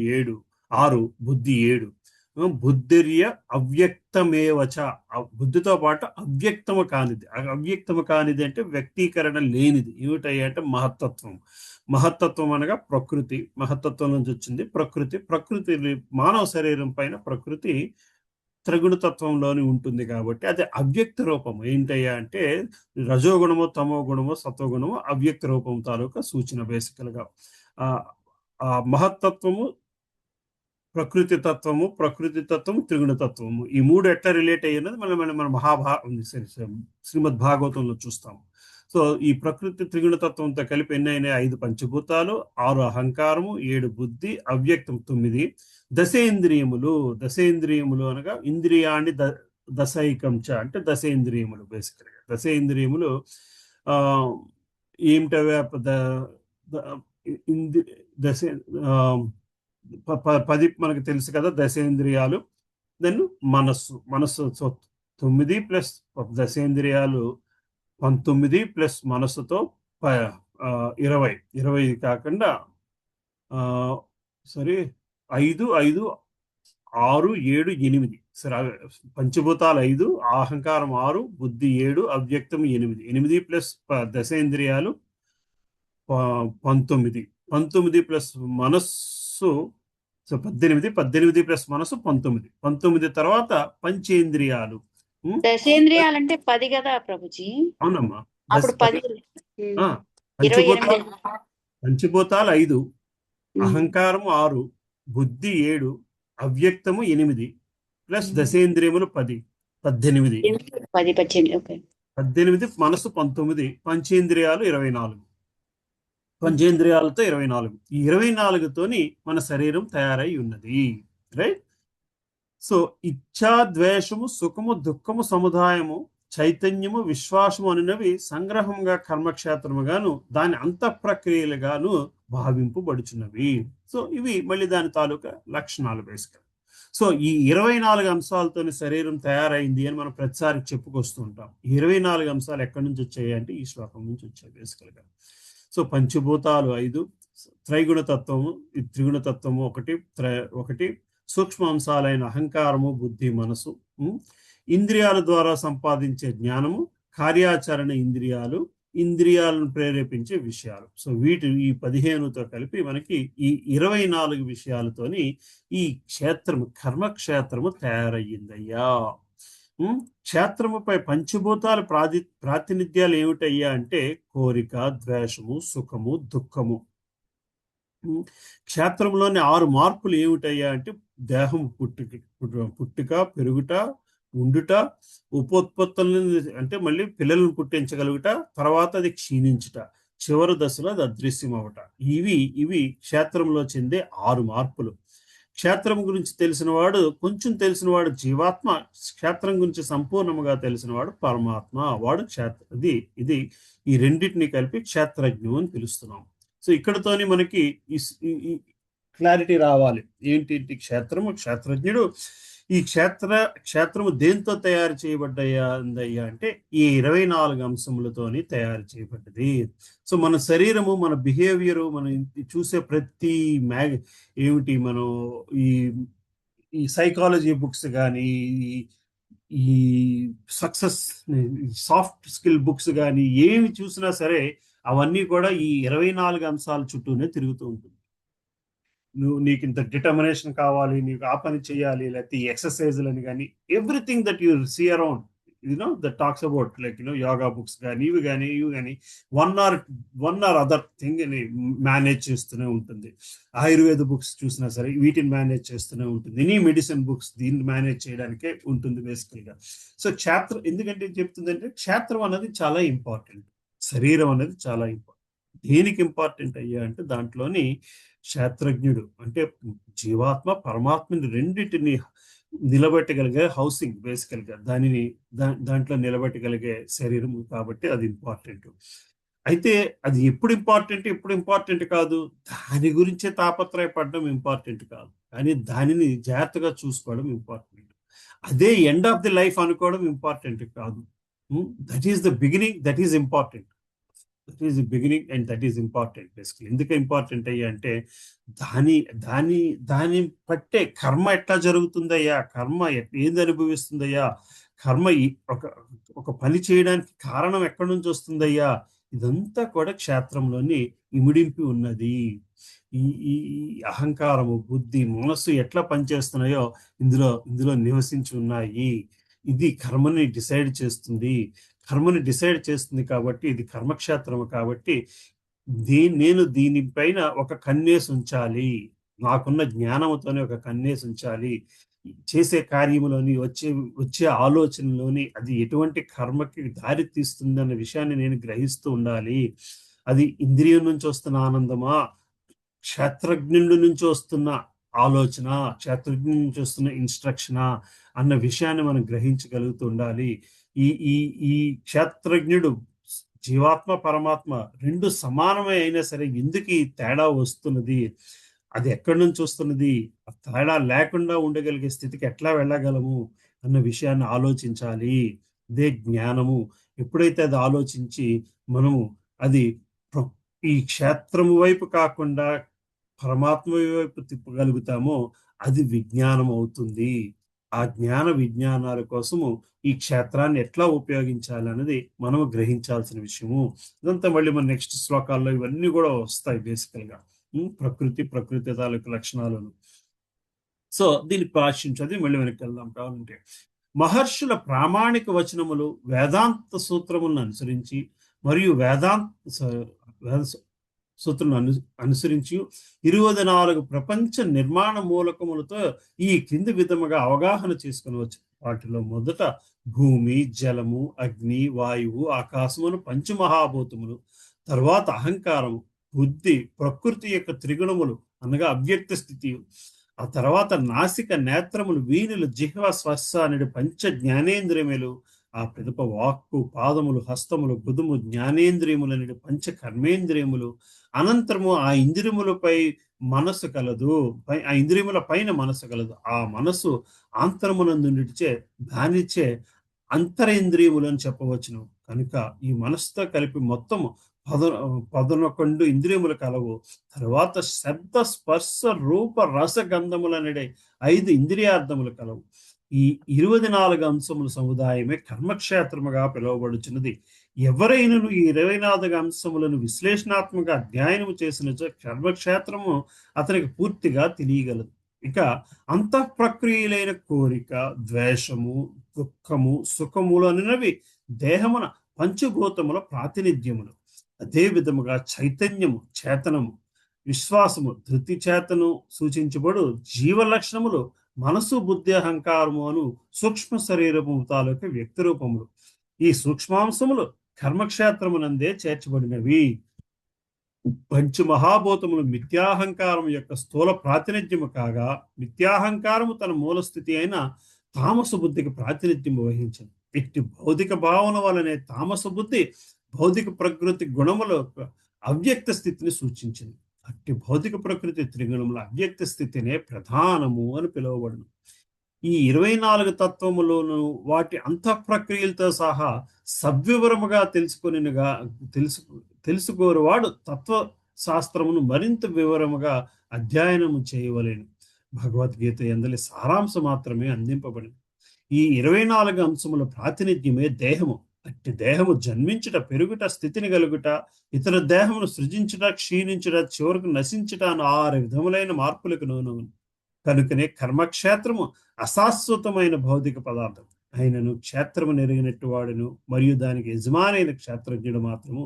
6, బుద్ధి 7. బుద్ధిర్య అవ్యక్తమేవచ, బుద్ధితో పాటు అవ్యక్తము కానిది. అవ్యక్తము కానిది అంటే వ్యక్తీకరణ లేనిది. ఏమిటయ్యా అంటే మహత్తత్వం అనగా ప్రకృతి. మహత్తత్వం నుంచి వచ్చింది ప్రకృతి. మానవ శరీరం పైన ప్రకృతి త్రిగుణతత్వంలోని ఉంటుంది కాబట్టి అది అవ్యక్త రూపం. ఏంటయ్యా అంటే రజోగుణము, తమో గుణము, సత్వగుణము అవ్యక్త రూపం తాలూకా సూచన. బేసికల్గా ఆ మహత్తత్వము, ప్రకృతి తత్వము, త్రిగుణతత్వము, ఈ 3 ఎట్లా రిలేట్ అయ్యినది మన శ్రీమద్ భాగవతంలో చూస్తాము. సో ఈ ప్రకృతి త్రిగుణతత్వంతో కలిపి ఎన్ని అయినాయి? 5 పంచభూతాలు, 6 అహంకారము, 7 బుద్ధి, అవ్యక్తం 9. దశేంద్రియములు అనగా ఇంద్రియాన్ని దశైకంచ అంటే దశేంద్రియములు. బేసికల్గా దశేంద్రియములు ఏమిటవే? 10 మనకు తెలుసు కదా దశేంద్రియాలు. దెన్ మనస్సు 9 ప్లస్ దశేంద్రియాలు 19 ప్లస్ మనస్సుతో 20 కాకుండా 5, 5, 6, 7, 8. సరే, పంచభూతాలు 5, అహంకారం 6, బుద్ధి 7, అవ్యక్తం 8 ప్లస్ దశేంద్రియాలు 19 ప్లస్ మనస్సు 18 ప్లస్ మనస్సు 19 తర్వాత పంచేంద్రియాలు. దశేంద్రియాలంటే 10 కదా ప్రభుజీ? అవునమ్మా. అప్పుడు 10 పంచభూతాలు 5, అహంకారం 6, బుద్ధి 7, అవ్యక్తము 8 ప్లస్ దశేంద్రియములు 18. 18 మనసు 19, పంచేంద్రియాలు 24. పంచేంద్రియాలతో 24. ఈ 24తోని మన శరీరం తయారై ఉన్నది. రైట్. సో ఇచ్ఛా, ద్వేషము, సుఖము, దుఃఖము, సముదాయము, చైతన్యము, విశ్వాసము అనేవి సంగ్రహంగా కర్మక్షేత్రముగాను దాని అంతఃప్రక్రియలుగాను భావింపబడుచున్నవి. సో ఇవి మళ్ళీ దాని తాలూకా లక్షణాలు బేసికల్. సో ఈ 24 అంశాలతోని శరీరం తయారైంది అని మనం ప్రతిసారి చెప్పుకొస్తూ ఉంటాం. 24 అంశాలు ఎక్కడి నుంచి వచ్చాయి అంటే ఈ శ్లోకం నుంచి వచ్చాయి బేసికల్గా. సో పంచభూతాలు 5, త్రైగుణతత్వము, ఈ త్రిగుణతత్వము 1, సూక్ష్మ అంశాలైన అహంకారము, బుద్ధి, మనసు, ఇంద్రియాల ద్వారా సంపాదించే జ్ఞానము, కార్యాచరణ ఇంద్రియాలు, ఇంద్రియాలను ప్రేరేపించే విషయాలు. సో ఈ 15తో కలిపి మనకి ఈ 24 విషయాలతోని ఈ కర్మక్షేత్రము తయారయ్యిందయ్యా. క్షేత్రముపై పంచభూతాలు ప్రాతినిధ్యాలు ఏమిటయ్యా అంటే కోరిక, ద్వేషము, సుఖము, దుఃఖము. క్షేత్రంలోని 6 మార్పులు ఏమిటయ్యా అంటే దేహం పుట్టుక, పెరుగుట, ఉండుట, ఉపోత్పత్తులను అంటే మళ్ళీ పిల్లలను పుట్టించగలుగుట, తర్వాత అది క్షీణించుట, చివరి దశలో అది అదృశ్యం అవట. ఇవి క్షేత్రంలో చెందే 6 మార్పులు. క్షేత్రం గురించి కొంచెం తెలిసినవాడు జీవాత్మ, క్షేత్రం గురించి సంపూర్ణముగా తెలిసినవాడు పరమాత్మ. వాడు ఇది ఈ రెండింటిని కలిపి క్షేత్రజ్ఞు అని పిలుస్తున్నాం. సో ఇక్కడతోని మనకి క్లారిటీ రావాలి. ఏంటి క్షేత్రజ్ఞుడు ఈ క్షేత్రము దేంతో తయారు చేయబడ్డాయా అందయ్యా అంటే ఈ 24 అంశములతోని తయారు చేయబడ్డది. సో మన శరీరము, మన బిహేవియరు, మనం చూసే ప్రతి ఏమిటి మనం ఈ ఈ సైకాలజీ బుక్స్ కానీ, ఈ సక్సెస్ సాఫ్ట్ స్కిల్ బుక్స్ కానీ ఏమి చూసినా సరే అవన్నీ కూడా ఈ 24 అంశాల చుట్టూనే తిరుగుతూ ఉంటుంది. నీకు ఇంత డిటర్మినేషన్ కావాలి, నీకు ఆ పని చేయాలి, లేకపోతే ఈ ఎక్సర్సైజ్లని కానీ everything that you see around that talks about like yoga books కానీ ఇవి కానీ one or other thing manage చేస్తూనే ఉంటుంది. ఆయుర్వేద బుక్స్ చూసినా సరే వీటిని మేనేజ్ చేస్తూనే ఉంటుంది. ఎనీ మెడిసిన్ బుక్స్ దీన్ని మేనేజ్ చేయడానికే ఉంటుంది బేసికల్గా. సో క్షేత్రం ఎందుకంటే చెప్తుందంటే క్షేత్రం అనేది చాలా ఇంపార్టెంట్, శరీరం అనేది చాలా ఇంపార్టెంట్. దేనికి ఇంపార్టెంట్ అయ్యా అంటే దాంట్లోని క్షేత్రజ్ఞుడు అంటే జీవాత్మ పరమాత్మని రెండింటిని నిలబెట్టగలిగే హౌసింగ్ బేసికల్గా దాంట్లో నిలబెట్టగలిగే శరీరం కాబట్టి అది ఇంపార్టెంట్. అయితే అది ఎప్పుడు ఇంపార్టెంట్ కాదు, దాని గురించే తాపత్రయపడడం ఇంపార్టెంట్ కాదు, కానీ దానిని జాగ్రత్తగా చూసుకోవడం ఇంపార్టెంట్. అదే ఎండ్ ఆఫ్ ది లైఫ్ అనుకోవడం ఇంపార్టెంట్ కాదు. That is the beginning, that is important. That is the beginning and that is important basically. ఎందుకు ఇంపార్టెంట్ అయ్యా అంటే దాని పట్టే కర్మ ఎట్లా జరుగుతుందయ్యా, కర్మ ఏది అనుభవిస్తుందయ్యా, కర్మ ఒక పని చేయడానికి కారణం ఎక్కడి నుంచి వస్తుందయ్యా, ఇదంతా కూడా క్షేత్రంలోని ఇమిడింపి ఉన్నది. ఈ అహంకారము, బుద్ధి, మనస్సు ఎట్లా పనిచేస్తున్నాయో ఇందులో నివసించి ఉన్నాయి. ఇది కర్మని డిసైడ్ చేస్తుంది కాబట్టి ఇది కర్మక్షేత్రము కాబట్టి నేను దీనిపైన ఒక కన్నేసి ఉంచాలి, నాకున్న జ్ఞానముతోనే ఒక కన్నేసి ఉంచాలి. చేసే కార్యములోని వచ్చే ఆలోచనలోని అది ఎటువంటి కర్మకి దారి తీస్తుంది అన్న విషయాన్ని నేను గ్రహిస్తూ ఉండాలి. అది ఇంద్రియం నుంచి వస్తున్న ఆనందమా, క్షేత్రజ్ఞుడి నుంచి వస్తున్న ఆలోచన, క్షేత్రజ్ఞుడి నుంచి వస్తున్న ఇన్స్ట్రక్షనా అన్న విషయాన్ని మనం గ్రహించగలుగుతూ ఉండాలి. ఈ క్షేత్రజ్ఞుడు జీవాత్మ పరమాత్మ రెండు సమానమే అయినా సరే ఎందుకు ఈ తేడా వస్తున్నది, అది ఎక్కడి నుంచి వస్తున్నది, ఆ తేడా లేకుండా ఉండగలిగే స్థితికి ఎట్లా వెళ్ళగలము అన్న విషయాన్ని ఆలోచించాలి. ఇదే జ్ఞానము. ఎప్పుడైతే అది ఆలోచించి మనము అది ఈ క్షేత్రము వైపు కాకుండా పరమాత్మ వైపు తిప్పగలుగుతామో అది విజ్ఞానం అవుతుంది. ఆ జ్ఞాన విజ్ఞానాల కోసము ఈ క్షేత్రాన్ని ఎట్లా ఉపయోగించాలి అనేది మనము గ్రహించాల్సిన విషయము. ఇదంతా మళ్ళీ మన నెక్స్ట్ శ్లోకాల్లో ఇవన్నీ కూడా వస్తాయి బేసికల్గా. ప్రకృతి తాలూకు లక్షణాలను. సో దీన్ని ప్రాశ్చించది మళ్ళీ వెనక్కి వెళ్దాం కావాలంటే. మహర్షుల ప్రామాణిక వచనములు వేదాంత సూత్రములను అనుసరించి మరియు సూత్రాలను అనుసరించి 24 ప్రపంచ నిర్మాణ మూలకములతో ఈ కింది విధముగా అవగాహన చేసుకునవచ్చు. వాటిలో మొదట భూమి, జలము, అగ్ని, వాయువు, ఆకాశమును పంచమహాభూతములు, తర్వాత అహంకారము, బుద్ధి, ప్రకృతి యొక్క త్రిగుణములు అనగా అవ్యక్త స్థితి, ఆ తర్వాత నాసిక, నేత్రములు, వీణులు, జిహ్వ, స్పర్శ అనే పంచ జ్ఞానేంద్రియములు, ఆ పిదప వాక్కు, పాదములు, హస్తములు, గుదుము, జ్ఞానేంద్రియములు అనే పంచ కర్మేంద్రియములు, అనంతరము ఆ ఇంద్రియములపై మనస్సు కలదు, ఆ ఇంద్రియముల పైన మనస్సు కలదు. ఆ మనస్సు ఆంతరమునందు నిడిచే దానిచే అంతరేంద్రియములు అని చెప్పవచ్చును. కనుక ఈ మనస్సుతో కలిపి మొత్తం 11 ఇంద్రియములు కలవు. తర్వాత శబ్ద, స్పర్శ, రూప, రస, గంధములు అనే 5 ఇంద్రియార్థములు కలవు. ఈ 24 అంశముల సముదాయమే కర్మక్షేత్రముగా పిలువబడుచున్నది. ఎవరైనను ఈ 24 అంశములను విశ్లేషణాత్మక అధ్యయనము చేసినచో కర్మక్షేత్రము అతనికి పూర్తిగా తెలియగలదు. ఇక అంతఃప్రక్రియలైన కోరిక, ద్వేషము, దుఃఖము, సుఖములు అనేవి దేహమున పంచభూతముల ప్రాతినిధ్యములు. అదే విధముగా చైతన్యము, చేతనము, విశ్వాసము, ధృతి చేతను సూచించబడు జీవ లక్షణములు మనసు, బుద్ధి, అహంకారము అను సూక్ష్మ శరీరము తాలూకు వ్యక్తి రూపములు. ఈ సూక్ష్మాంశములు కర్మక్షేత్రమునందే చేర్చబడినవి. పంచమహాభూతములు మిథ్యాహంకారం యొక్క స్థూల ప్రాతినిధ్యము కాగా, మిథ్యాహంకారము తన మూలస్థితి అయిన తామస బుద్ధికి ప్రాతినిధ్యము వహించింది. ఇట్టి భౌతిక భావన వలనే తామస బుద్ధి భౌతిక ప్రకృతి గుణముల అవ్యక్త స్థితిని సూచించింది. అట్టి భౌతిక ప్రకృతి త్రిగుణముల అవ్యక్త స్థితినే ప్రధానము అని పిలువబడును. ఈ 24 తత్వములోను వాటి అంతఃప్రక్రియలతో సహా సవివరముగా తెలుసుకోరువాడు తత్వ శాస్త్రమును మరింత వివరముగా అధ్యయనము చేయవలెను. భగవద్గీత ఎందలి సారాంశం మాత్రమే అందింపబడింది. ఈ 24 అంశముల ప్రాతినిధ్యమే దేహము. అట్టి దేహము జన్మించుట, పెరుగుట, స్థితిని కలుగుట, ఇతర దేహమును సృజించుట, క్షీణించుట, చివరకు నశించుట అను 6 విధములైన మార్పులకు లోనవును. కనుకనే కర్మక్షేత్రము అశాశ్వతమైన భౌతిక పదార్థం అయినను క్షేత్రము నెరిగినట్టు వాడును, మరియు దానికి యజమానైన క్షేత్రజ్ఞుడు మాత్రము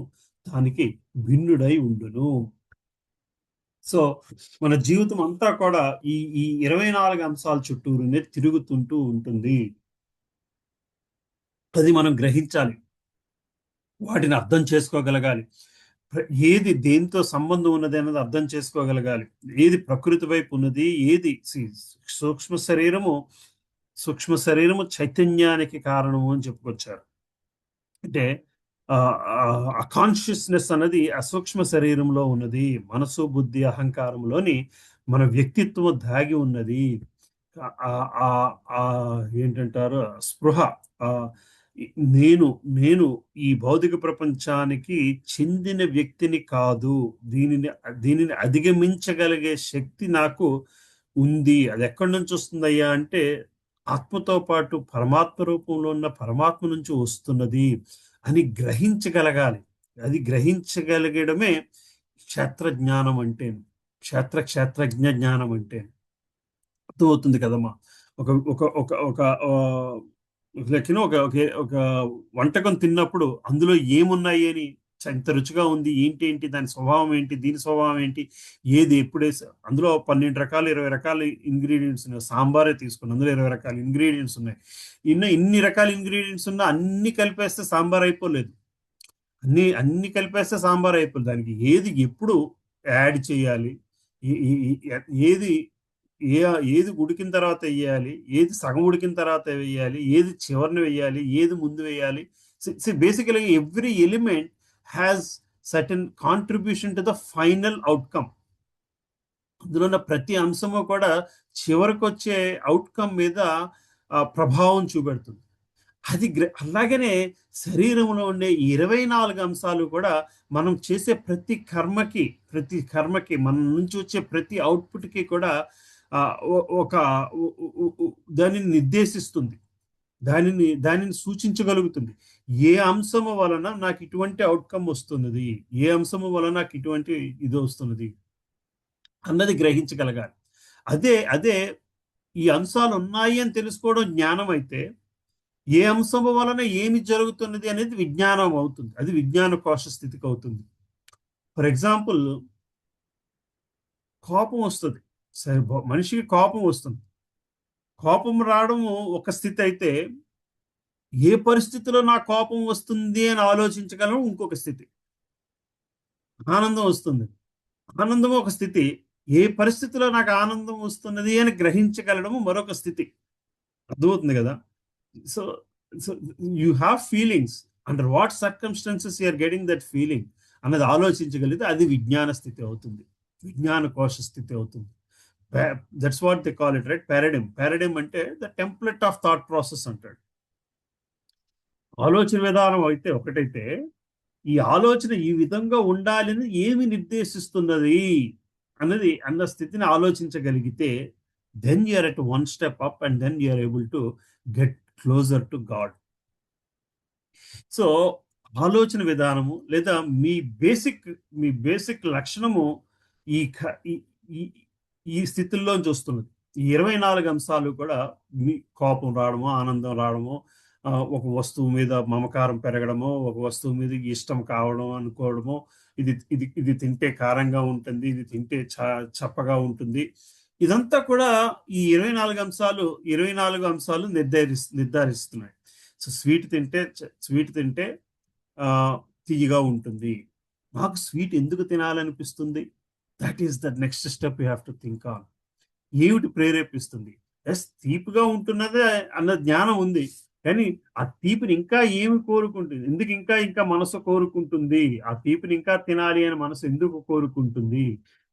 దానికి భిన్నుడై ఉండును. సో మన జీవితం అంతా కూడా ఈ ఈ 24 అంశాల చుట్టూరునే తిరుగుతుంటూ ఉంటుంది. అది మనం గ్రహించాలి, వాటిని అర్థం చేసుకోగలగాలి. ఏది దేంతో సంబంధం ఉన్నది అన్నది అర్థం చేసుకోగలగాలి. ఏది ప్రకృతి వైపు ఉన్నది, ఏది సూక్ష్మ శరీరము చైతన్యానికి కారణము అని చెప్పుకొచ్చారు. అంటే ఆ కాన్షియస్నెస్ అన్నది అసూక్ష్మ శరీరంలో ఉన్నది. మనసు, బుద్ధి, అహంకారంలోని మన వ్యక్తిత్వం దాగి ఉన్నది. ఏంటంటారు, స్పృహ, నేను ఈ భౌతిక ప్రపంచానికి చెందిన వ్యక్తిని కాదు, దీనిని అధిగమించగలిగే శక్తి నాకు ఉంది. అది ఎక్కడి నుంచి వస్తుందయ్యా అంటే ఆత్మతో పాటు పరమాత్మ రూపంలో ఉన్న పరమాత్మ నుంచి వస్తున్నది అని గ్రహించగలగాలి. అది గ్రహించగలిగడమే క్షేత్రజ్ఞానం అంటే, క్షేత్రజ్ఞ జ్ఞానం అంటే. అర్థమవుతుంది కదమ్మా. ఒక ఒక ఒక ఒక ఒక వంటకం తిన్నప్పుడు అందులో ఏమున్నాయి అని, ఇంత రుచిగా ఉంది, ఏంటి దాని స్వభావం ఏంటి, దీని స్వభావం ఏంటి, ఏది ఎప్పుడే, అందులో 12 రకాలు 20 రకాల ఇంగ్రీడియంట్స్ ఉన్నాయి. సాంబారే తీసుకుని అందులో 20 రకాల ఇంగ్రీడియంట్స్ ఉన్నాయి. ఇన్ని రకాల ఇంగ్రీడియంట్స్ ఉన్నా అన్ని కలిపేస్తే సాంబార్ అయిపోలేదు. అన్ని కలిపేస్తే సాంబార్ అయిపోలేదు. దానికి ఏది ఎప్పుడు యాడ్ చేయాలి, ఏది ఉడికిన తర్వాత వేయాలి, ఏది సగం ఉడికిన తర్వాత వేయాలి, ఏది చివరిని వేయాలి, ఏది ముందు వేయాలి. Basically every element has certain contribution to the final outcome. అందులో ఉన్న ప్రతి అంశము కూడా చివరికి వచ్చే అవుట్కమ్ మీద ప్రభావం చూపెడుతుంది. అలాగనే శరీరంలో ఉండే 24 అంశాలు కూడా మనం చేసే ప్రతి కర్మకి మన నుంచి వచ్చే ప్రతి అవుట్పుట్కి కూడా దానిని నిర్దేశిస్తుంది, దానిని సూచించగలుగుతుంది. ఏ అంశము వలన నాకు ఇటువంటి అవుట్కమ్ వస్తున్నది, ఏ అంశము వలన నాకు ఇటువంటి ఇది వస్తున్నది అన్నది గ్రహించగలగాలి. అదే ఈ అంశాలు ఉన్నాయి అని తెలుసుకోవడం జ్ఞానం అయితే, ఏ అంశము వలన ఏమి జరుగుతున్నది అనేది విజ్ఞానం అవుతుంది. అది విజ్ఞాన కోశ స్థితికి అవుతుంది. ఫర్ ఎగ్జాంపుల్, కోపం వస్తుంది. సరే, మనిషికి కోపం వస్తుంది. కోపం రావడము ఒక స్థితి అయితే, ఏ పరిస్థితిలో నా కోపం వస్తుంది అని ఆలోచించగలం ఇంకొక స్థితి. ఆనందం వస్తుంది, ఆనందం ఒక స్థితి. ఏ పరిస్థితిలో నాకు ఆనందం వస్తున్నది అని గ్రహించగలడము మరొక స్థితి. అర్థమవుతుంది కదా. So you have feelings, under what circumstances you're getting that feeling అన్నది ఆలోచించగలిగితే అది విజ్ఞాన స్థితి అవుతుంది, విజ్ఞాన కోశ స్థితి అవుతుంది. That's what they call it, right? Paradigm అంటే the template of thought process అంటాడు. ఆలోచన విధానం అయితే ఒకటైతే, ఈ ఆలోచన ఈ విధంగా ఉండాలని ఏమి నిర్దేశిస్తున్నది అన్న స్థితిని ఆలోచించగలిగితే, then you are at one step up and then you are able to get closer to God. So ఆలోచన విధానము లేదా మీ బేసిక్ లక్షణము ఈ స్థితిలోంచి వస్తున్నది. ఈ 24 అంశాలు కూడా మీ కోపం రావడము, ఆనందం రావడము, ఒక వస్తువు మీద మమకారం పెరగడము, ఒక వస్తువు మీద ఇష్టం కావడం, అనుకోవడము, ఇది తింటే కారంగా ఉంటుంది, ఇది తింటే చప్పగా ఉంటుంది. ఇదంతా కూడా ఈ 24 అంశాలు నిర్ధారిస్తున్నాయి. సో స్వీట్ తింటే తీయగా ఉంటుంది. నాకు స్వీట్ ఎందుకు తినాలనిపిస్తుంది? That is the next step you have to think on. ఏమిటి ప్రేరేపిస్తుంది? ఎస్, తీపిగా ఉంటున్నదే అన్న జ్ఞానం ఉంది, కానీ ఆ తీపిని ఇంకా ఏమి కోరుకుంటుంది? ఎందుకు ఇంకా మనసు కోరుకుంటుంది? ఆ తీపిని ఇంకా తినాలి అని మనసు ఎందుకు కోరుకుంటుంది?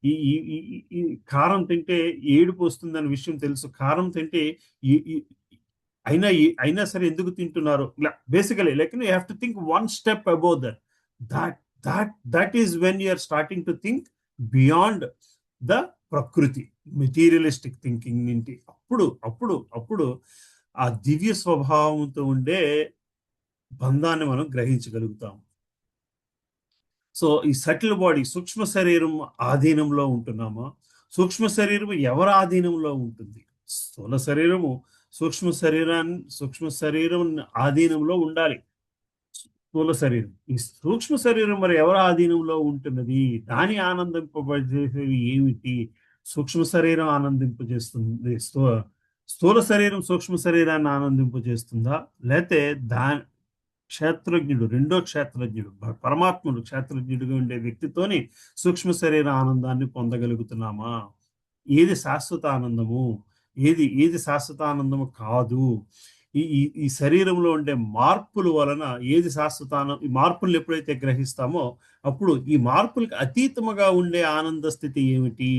ఈ కారం తింటే ఏడుపు వస్తుందనే విషయం తెలుసు. కారం తింటే అయినా సరే ఎందుకు తింటున్నారు? Basically like you have to think one step above that. That is when you're starting to think beyond the prakriti, materialistic thinking నుండి అప్పుడు ఆ దివ్య స్వభావంతో ఉండే బంధాన్ని మనం గ్రహించగలుగుతాం. సో ఈ సటిల్ బాడీ, సూక్ష్మ శరీరం ఆధీనంలో ఉంటున్నామా? సూక్ష్మ శరీరం ఎవరి ఆధీనంలో ఉంటుంది? స్థూల శరీరము సూక్ష్మ శరీరం ఆధీనంలో ఉండాలి. స్థూల శరీరం, ఈ సూక్ష్మ శరీరం మరి ఎవరి ఆధీనంలో ఉంటున్నది? దాని ఆనందింపజేసేవి ఏమిటి? సూక్ష్మ శరీరం ఆనందింపజేస్తుంది, స్థూల శరీరం సూక్ష్మ శరీరాన్ని ఆనందింపజేస్తుందా? లేతే క్షేత్రజ్ఞుడు, రెండో క్షేత్రజ్ఞుడు, పరమాత్ముడు క్షేత్రజ్ఞుడిగా ఉండే వ్యక్తితోని సూక్ష్మ శరీర ఆనందాన్ని పొందగలుగుతున్నామా? ఏది శాశ్వత ఆనందము, ఏది శాశ్వత ఆనందము కాదు? ఈ శరీరంలో ఉండే మార్పుల వలన ఏది శాశ్వత ఈ మార్పులు ఎప్పుడైతే గ్రహిస్తామో అప్పుడు ఈ మార్పులకు అతీతముగా ఉండే ఆనంద స్థితి ఏమిటి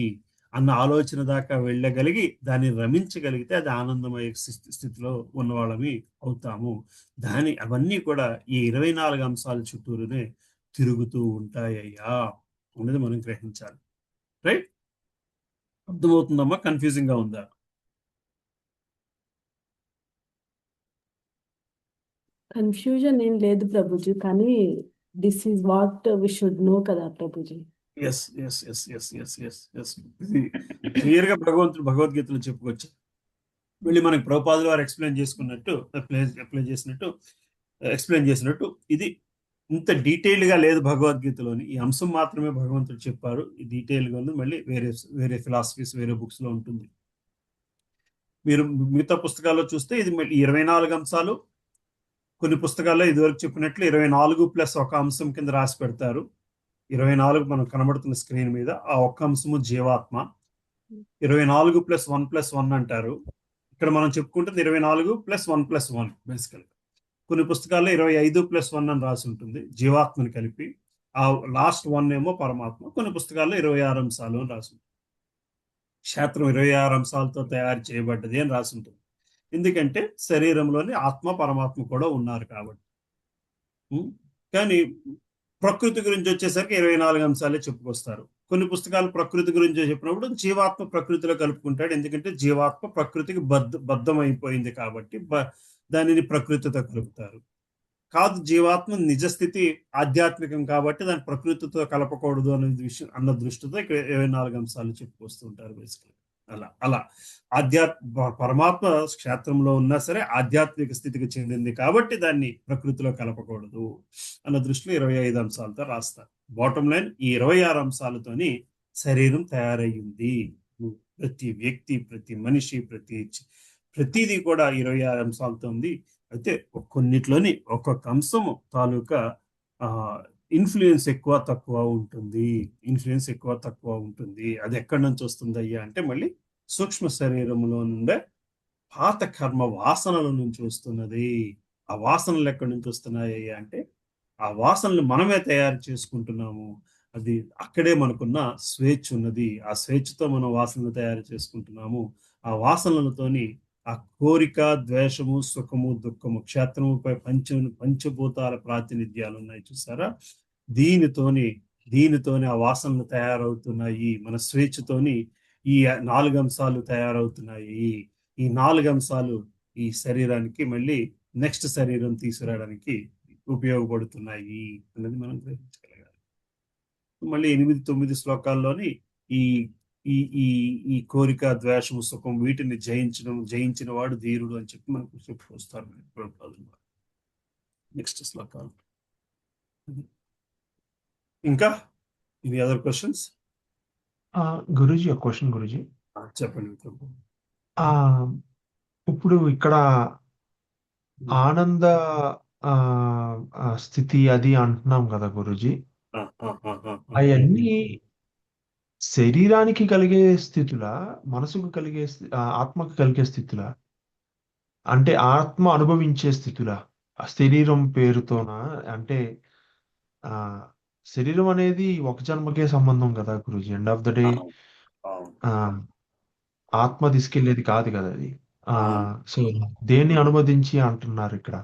అన్న ఆలోచన దాకా వెళ్ళగలిగి దాన్ని రమించగలిగితే అది ఆనందమయ స్థితిలో ఉన్నవాళ్ళమి అవుతాము. అవన్నీ కూడా ఈ 24 అంశాల చుట్టూరునే తిరుగుతూ ఉంటాయ్యా అనేది మనం గ్రహించాలి. రైట్? అర్థమవుతుందమ్మా? కన్ఫ్యూజింగ్ గా ఉందా? కన్ఫ్యూజన్ ఏం లేదు ప్రభుజీ, కానీ this is what we should know కదా ప్రభుజీ. క్లియర్ గా భగవద్గీతలో చెప్పుకోవచ్చు. మళ్ళీ మనకి ప్రభుపాదులు వారు ఎక్స్ప్లెయిన్ చేసినట్టు ఇది ఇంత డీటెయిల్ గా లేదు భగవద్గీతలోని. ఈ అంశం మాత్రమే భగవంతుడు చెప్పారు. ఈ డీటెయిల్ గా ఉంది. మళ్ళీ వేరే ఫిలాసఫీస్, వేరే బుక్స్ లో ఉంటుంది. మీరు మిగతా పుస్తకాల్లో చూస్తే ఇది మళ్ళీ 24 అంశాలు. కొన్ని పుస్తకాల్లో ఇదివరకు చెప్పినట్లు 24+1 అంశం కింద రాసి పెడతారు. 24 మనం కనబడుతున్న స్క్రీన్ మీద ఆ ఒక్క అంశము జీవాత్మ. 24+1+1 అంటారు. ఇక్కడ మనం చెప్పుకుంటుంది 24+1+1 బేసికల్. కొన్ని పుస్తకాల్లో 25+1 అని రాసి ఉంటుంది జీవాత్మని కలిపి. ఆ లాస్ట్ 1 ఏమో పరమాత్మ. కొన్ని పుస్తకాల్లో 26 అంశాలు అని రాసి ఉంటుంది. క్షేత్రం 26 అంశాలతో తయారు చేయబడ్డది అని రాసి ఉంటుంది. ఎందుకంటే శరీరంలోని ఆత్మ పరమాత్మ కూడా ఉన్నారు కాబట్టి. కానీ ప్రకృతి గురించి వచ్చేసరికి 24 అంశాలే చెప్పుకొస్తారు. కొన్ని పుస్తకాలు ప్రకృతి గురించి చెప్పినప్పుడు జీవాత్మ ప్రకృతిలో కలుపుకుంటాడు. ఎందుకంటే జీవాత్మ ప్రకృతికి బద్ధమైపోయింది కాబట్టి దానిని ప్రకృతితో కలుపుతారు. కాదు, జీవాత్మ నిజస్థితి ఆధ్యాత్మికం కాబట్టి దాన్ని ప్రకృతితో కలపకూడదు అన్న దృష్టితో ఇక్కడ 24 అంశాలు చెప్పుకొస్తుంటారు బేసికలీ. అలా పరమాత్మ క్షేత్రంలో ఉన్నా సరే ఆధ్యాత్మిక స్థితికి చెందింది కాబట్టి దాన్ని ప్రకృతిలో కలపకూడదు అన్న దృష్టిలో 25 అంశాలతో రాస్తారు. బాటమ్ లైన్, ఈ 26 అంశాలతోని శరీరం తయారయ్యింది. ప్రతి వ్యక్తి, ప్రతి మనిషి, ప్రతిదీ కూడా 26 అంశాలతో ఉంది. అయితే కొన్నిట్లోని ఒక్కొక్క అంశము తాలూకా ఇన్ఫ్లుయెన్స్ ఎక్కువ తక్కువ ఉంటుంది. అది ఎక్కడి నుంచి వస్తుంది అయ్యా అంటే మళ్ళీ సూక్ష్మ శరీరంలో నుండే పాత కర్మ వాసనల నుంచి వస్తున్నది. ఆ వాసనలు ఎక్కడి నుంచి వస్తున్నాయి అయ్యా అంటే ఆ వాసనలు మనమే తయారు చేసుకుంటున్నాము. అది అక్కడే మనకున్న స్వేచ్ఛ ఉన్నది. ఆ స్వేచ్ఛతో మనం వాసనలు తయారు చేసుకుంటున్నాము. ఆ వాసనలతోని ఆ కోరిక, ద్వేషము, సుఖము, దుఃఖము, క్షేత్రముపై పంచభూతాల ప్రాతినిధ్యాలు ఉన్నాయి చూసారా? దీనితోని ఆ వాసనలు తయారవుతున్నాయి. మన స్వేచ్ఛతోని ఈ 4 అంశాలు తయారవుతున్నాయి. ఈ 4 అంశాలు ఈ శరీరానికి మళ్ళీ నెక్స్ట్ శరీరం తీసుకురావడానికి ఉపయోగపడుతున్నాయి అనేది మనం గ్రహించగలగాలి. మళ్ళీ 8-9 శ్లోకాల్లోని ఈ ఈ ఈ ఈ కోరిక, ద్వేషము, సుఖం వీటిని జయించిన వాడు ధీరుడు అని చెప్పి మనకు చెప్పుకొస్తారు. నెక్స్ట్ శ్లోకాలు. ఇంకా ఎనీ అదర్ క్వశ్చన్స్? గురూజీ, ఒక క్వశ్చన్ గురూజీ. చెప్పండి. ఇప్పుడు ఇక్కడ ఆనంద స్థితి అది అంటున్నాం కదా గురూజీ, అవన్నీ శరీరానికి కలిగే స్థితులా, మనసుకు కలిగే ఆత్మకు కలిగే స్థితులా? అంటే ఆత్మ అనుభవించే స్థితులా? ఆ శరీరం పేరుతోనా? అంటే శరీరం అనేది ఒక జన్మకే సంబంధం కదా Guruji. End of the day అవును, అవును, ఆత్మ తీసుకెళ్లేది కాదు కదా అది. అవును. సో దేన్ని అనుమతించి అంటున్నారు ఇక్కడ?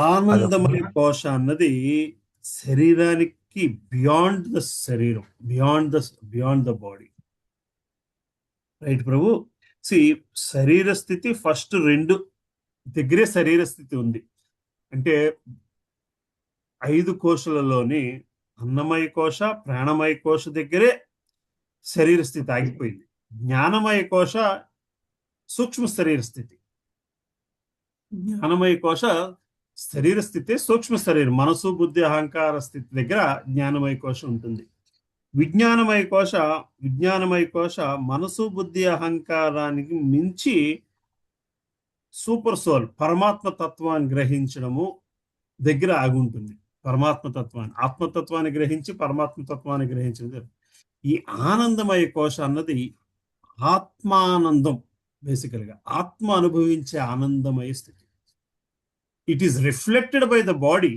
ఆనందమయ అదొక కోశ అన్నది శరీరానికి beyond the shariram, beyond the body. Right Prabhu. సి శరీర స్థితి ఫస్ట్ రెండు దగ్గరే శరీర స్థితి ఉంది. అంటే 5 కోశలలోని అన్నమయ కోశ, ప్రాణమయ కోశ దగ్గరే శరీర స్థితి ఆగిపోయింది. జ్ఞానమయ కోశ సూక్ష్మ శరీర స్థితి. జ్ఞానమయ కోశ శరీర స్థితి, సూక్ష్మ శరీరం, మనసు బుద్ధి అహంకార స్థితి దగ్గర జ్ఞానమయ కోశ ఉంటుంది. విజ్ఞానమయ కోశ మనసు బుద్ధి అహంకారానికి మించి సూపర్ సోల్ పరమాత్మ తత్వాన్ని గ్రహించడము దగ్గర ఆగుంటుంది. పరమాత్మ తత్వాన్ని, ఆత్మతత్వాన్ని గ్రహించి పరమాత్మ తత్వాన్ని గ్రహించడం. ఈ ఆనందమయ కోశ అన్నది ఆత్మానందం, బేసికల్గా ఆత్మ అనుభవించే ఆనందమయ స్థితి. It is reflected by the body,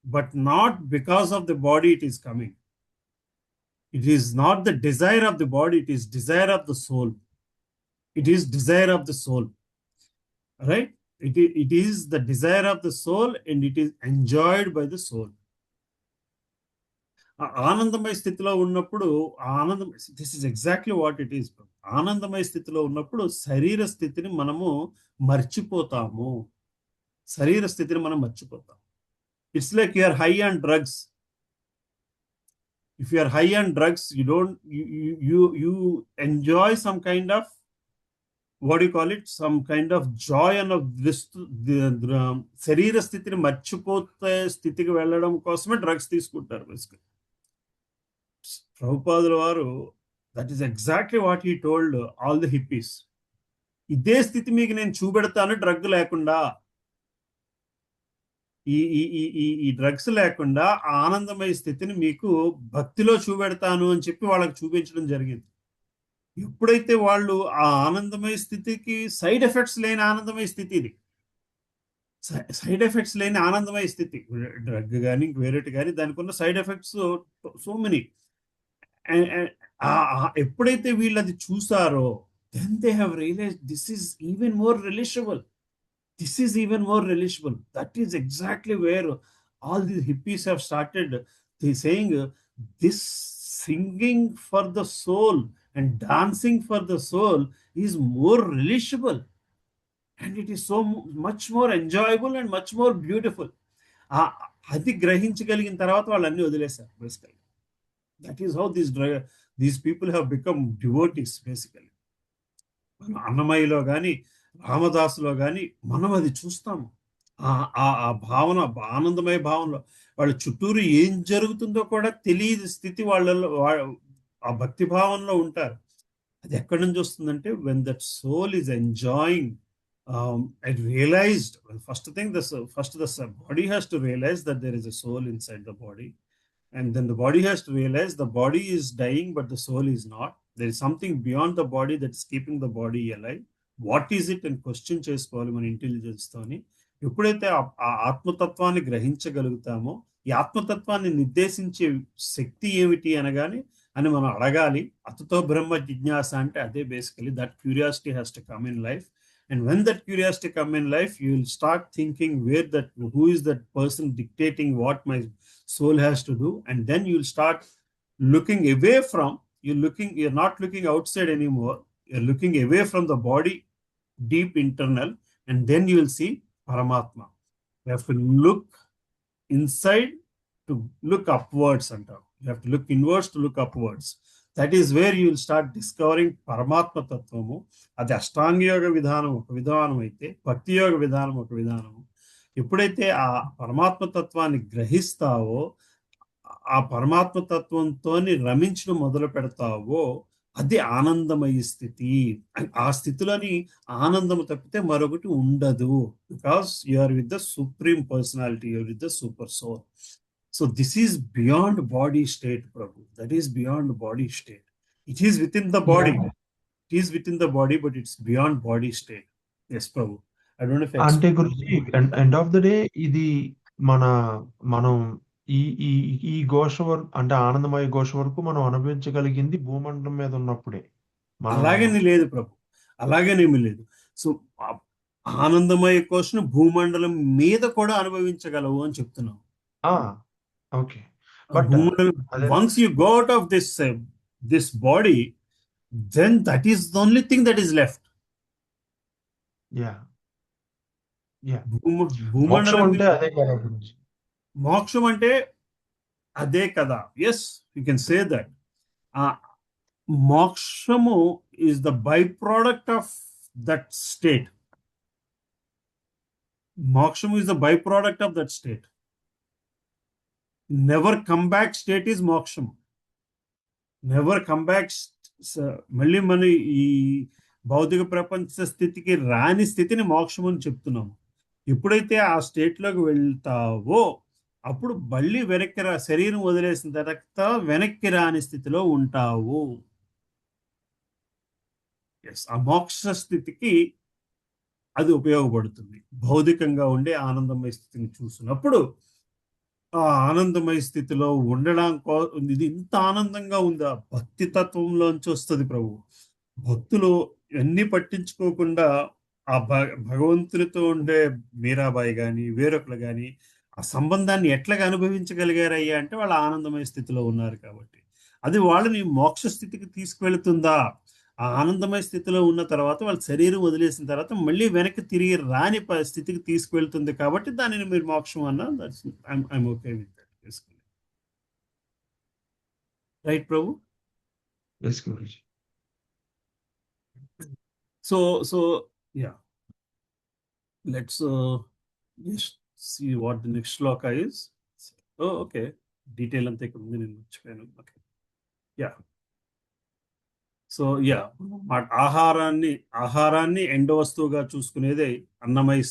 but not because of the body it is coming. It is not the desire of the body, it is desire of the soul. It is desire of the soul. Right? It is the desire of the soul and it is enjoyed by the soul. ఆనందమయ స్థితిలో ఉన్నప్పుడు this is exactly what it is. ఆనందమయ స్థితిలో ఉన్నప్పుడు శరీర స్థితిని మనము మర్చిపోతాము. It's like you are high on drugs. If you are high on drugs, you enjoy some kind of, what do you call it, some kind of joy and of this శరీర స్థితిని మర్చిపోతే స్థితికి వెళ్ళడం కోసమే డ్రగ్స్ తీసుకుంటారు. బేసికల్ ప్రభుపాదుల వారు, that is exactly what he told all the hippies. ఇదే స్థితి మీకు నేను చూపెడతాను డ్రగ్ లేకుండా. ఈ డ్రగ్స్ లేకుండా ఆనందమయ స్థితిని మీకు భక్తిలో చూపెడతాను అని చెప్పి వాళ్ళకి చూపించడం జరిగింది. ఎప్పుడైతే వాళ్ళు ఆ ఆనందమయ స్థితికి సైడ్ ఎఫెక్ట్స్ లేని ఆనందమయ స్థితి, ఇది సైడ్ ఎఫెక్ట్స్ లేని ఆనందమయ స్థితి, డ్రగ్ కానీ వేరేటి కానీ దానికి ఉన్న సైడ్ ఎఫెక్ట్స్ సో మెనీ. ఎప్పుడైతే వీళ్ళు అది చూసారో, then they have realized this is even more relishable. That is exactly where all these hippies have started saying this singing for the soul and dancing for the soul is more relishable, and it is so much more enjoyable and much more beautiful. అది గ్రహించగలిగిన తర్వాత వాళ్ళు అన్ని వదిలేశారు. Basically that is how these people have become devotees. Basically మనం అన్నమయ్యలో కానీ రామదాసులో కానీ మనం అది చూస్తాము. ఆ భావన, ఆనందమయ భావనలో వాళ్ళ చుట్టూరు ఏం జరుగుతుందో కూడా తెలియని స్థితి వాళ్ళలో, ఆ భక్తి భావనలో ఉంటారు. అది ఎక్కడి నుంచి వస్తుందంటే, when that soul is enjoying, it realized, first thing, the body has to realize that there is a soul inside the body, and then the body has to realize the body is dying but the soul is not. There is something beyond the body that is keeping the body alive. What is it అని question చేసుకోవాలి మన intelligence తోని. ఎప్పుడైతే ఆ ఆత్మతత్వాన్ని గ్రహించగలుగుతామో, ఈ ఆత్మతత్వాన్ని నిర్దేశించే శక్తి ఏమిటి అనగానే అని మనం అడగాలి. అతతో బ్రహ్మ జిజ్ఞాస అంటే అదే basically. That curiosity has to come in life, and when that curiosity come in life, you will start thinking who is that person dictating what my soul has to do, and then you will start looking away from, you're not looking outside anymore, you're looking away from the body, deep internal, and then you will see Paramatma. You have to look inside to look upwards, antaru. You have to look inwards to look upwards. That is where you will start discovering Paramatma Tattvamu. అది అష్టాంగ యోగ విధానం ఒక విధానం అయితే, భక్తి యోగ విధానం ఒక విధానము. ఎప్పుడైతే ఆ పరమాత్మ తత్వాన్ని గ్రహిస్తావో, ఆ పరమాత్మ తత్వంతో రమించడం మొదలు పెడతావో, అది ఆనందమయ స్థితి. ఆ స్థితిలోని ఆనందము తప్పితే మరొకటి ఉండదు. Because you are with the supreme personality, you are with the super soul. So this is beyond body state Prabhu. That is beyond body state. It is within the body. It is within the body, but it's beyond body state. Yes, Prabhu. I don't know if అంటే గురించి end of the day ఇది మనం ఈ ఈ ఈ ఘోష వరకు అంటే ఆనందమయ ఘోష వరకు మనం అనుభవించగలిగింది భూమండలం మీద ఉన్నప్పుడే మనం అలాగని లేదు ప్రభు, అలాగనేమి లేదు. సో ఆనందమయ కోశను భూమండలం మీద కూడా అనుభవించగలవు అని చెప్తున్నాం. ఓకే బట్ భూమండలం, అదే once you go out of this body, then that is the only thing that is left. Yeah yeah మోక్షం భూమండలం అంటే అదే కదా గురించి. మోక్షం అంటే అదే కదా. Yes, you can say that. మోక్షము is the by product of that state. మోక్షము is the by product of that state. Never come back state is మోక్షం. Never come back. మళ్ళీ మన ఈ భౌతిక ప్రపంచ స్థితికి రాని స్థితిని మోక్షం అని చెప్తున్నాము. ఎప్పుడైతే ఆ స్టేట్లోకి వెళ్తావో అప్పుడు మళ్ళీ వెనక్కి శరీరం వదిలేసిన తర్వాత వెనక్కి రాని స్థితిలో ఉంటావు. ఎస్, ఆ మోక్ష స్థితికి అది ఉపయోగపడుతుంది. భౌతికంగా ఉండే ఆనందమయ స్థితిని చూసినప్పుడు ఆ ఆనందమయ స్థితిలో ఉండడం ఇది ఇంత ఆనందంగా ఉందా, భక్తి తత్వంలోంచి వస్తుంది ప్రభు. భక్తులు ఎన్ని పట్టించుకోకుండా ఆ భగవంతునితో ఉండే మీరాబాయి కానీ వేరొకరు కానీ ఆ సంబంధాన్ని ఎట్లాగా అనుభవించగలిగారయ్యా అంటే వాళ్ళ ఆనందమయ స్థితిలో ఉన్నారు కాబట్టి. అది వాళ్ళని మోక్ష స్థితికి తీసుకువెళుతుందా? ఆ ఆనందమయ స్థితిలో ఉన్న తర్వాత వాళ్ళ శరీరం వదిలేసిన తర్వాత మళ్ళీ వెనక్కి తిరిగి రాని స్థితికి తీసుకువెళ్తుంది కాబట్టి దానిని మీరు మోక్షం అన్నా I'm okay with that. Right Prabhu? Yes Guruji. So yeah, let's just see what the next shloka is. Oh, okay. Detail అంతా ఇక్కడ ఉంది, నేను మర్చిపోయాను. Okay, yeah. సో యా, ఆహారాన్ని ఎండ వస్తువుగా చూసుకునేదే అన్నమయ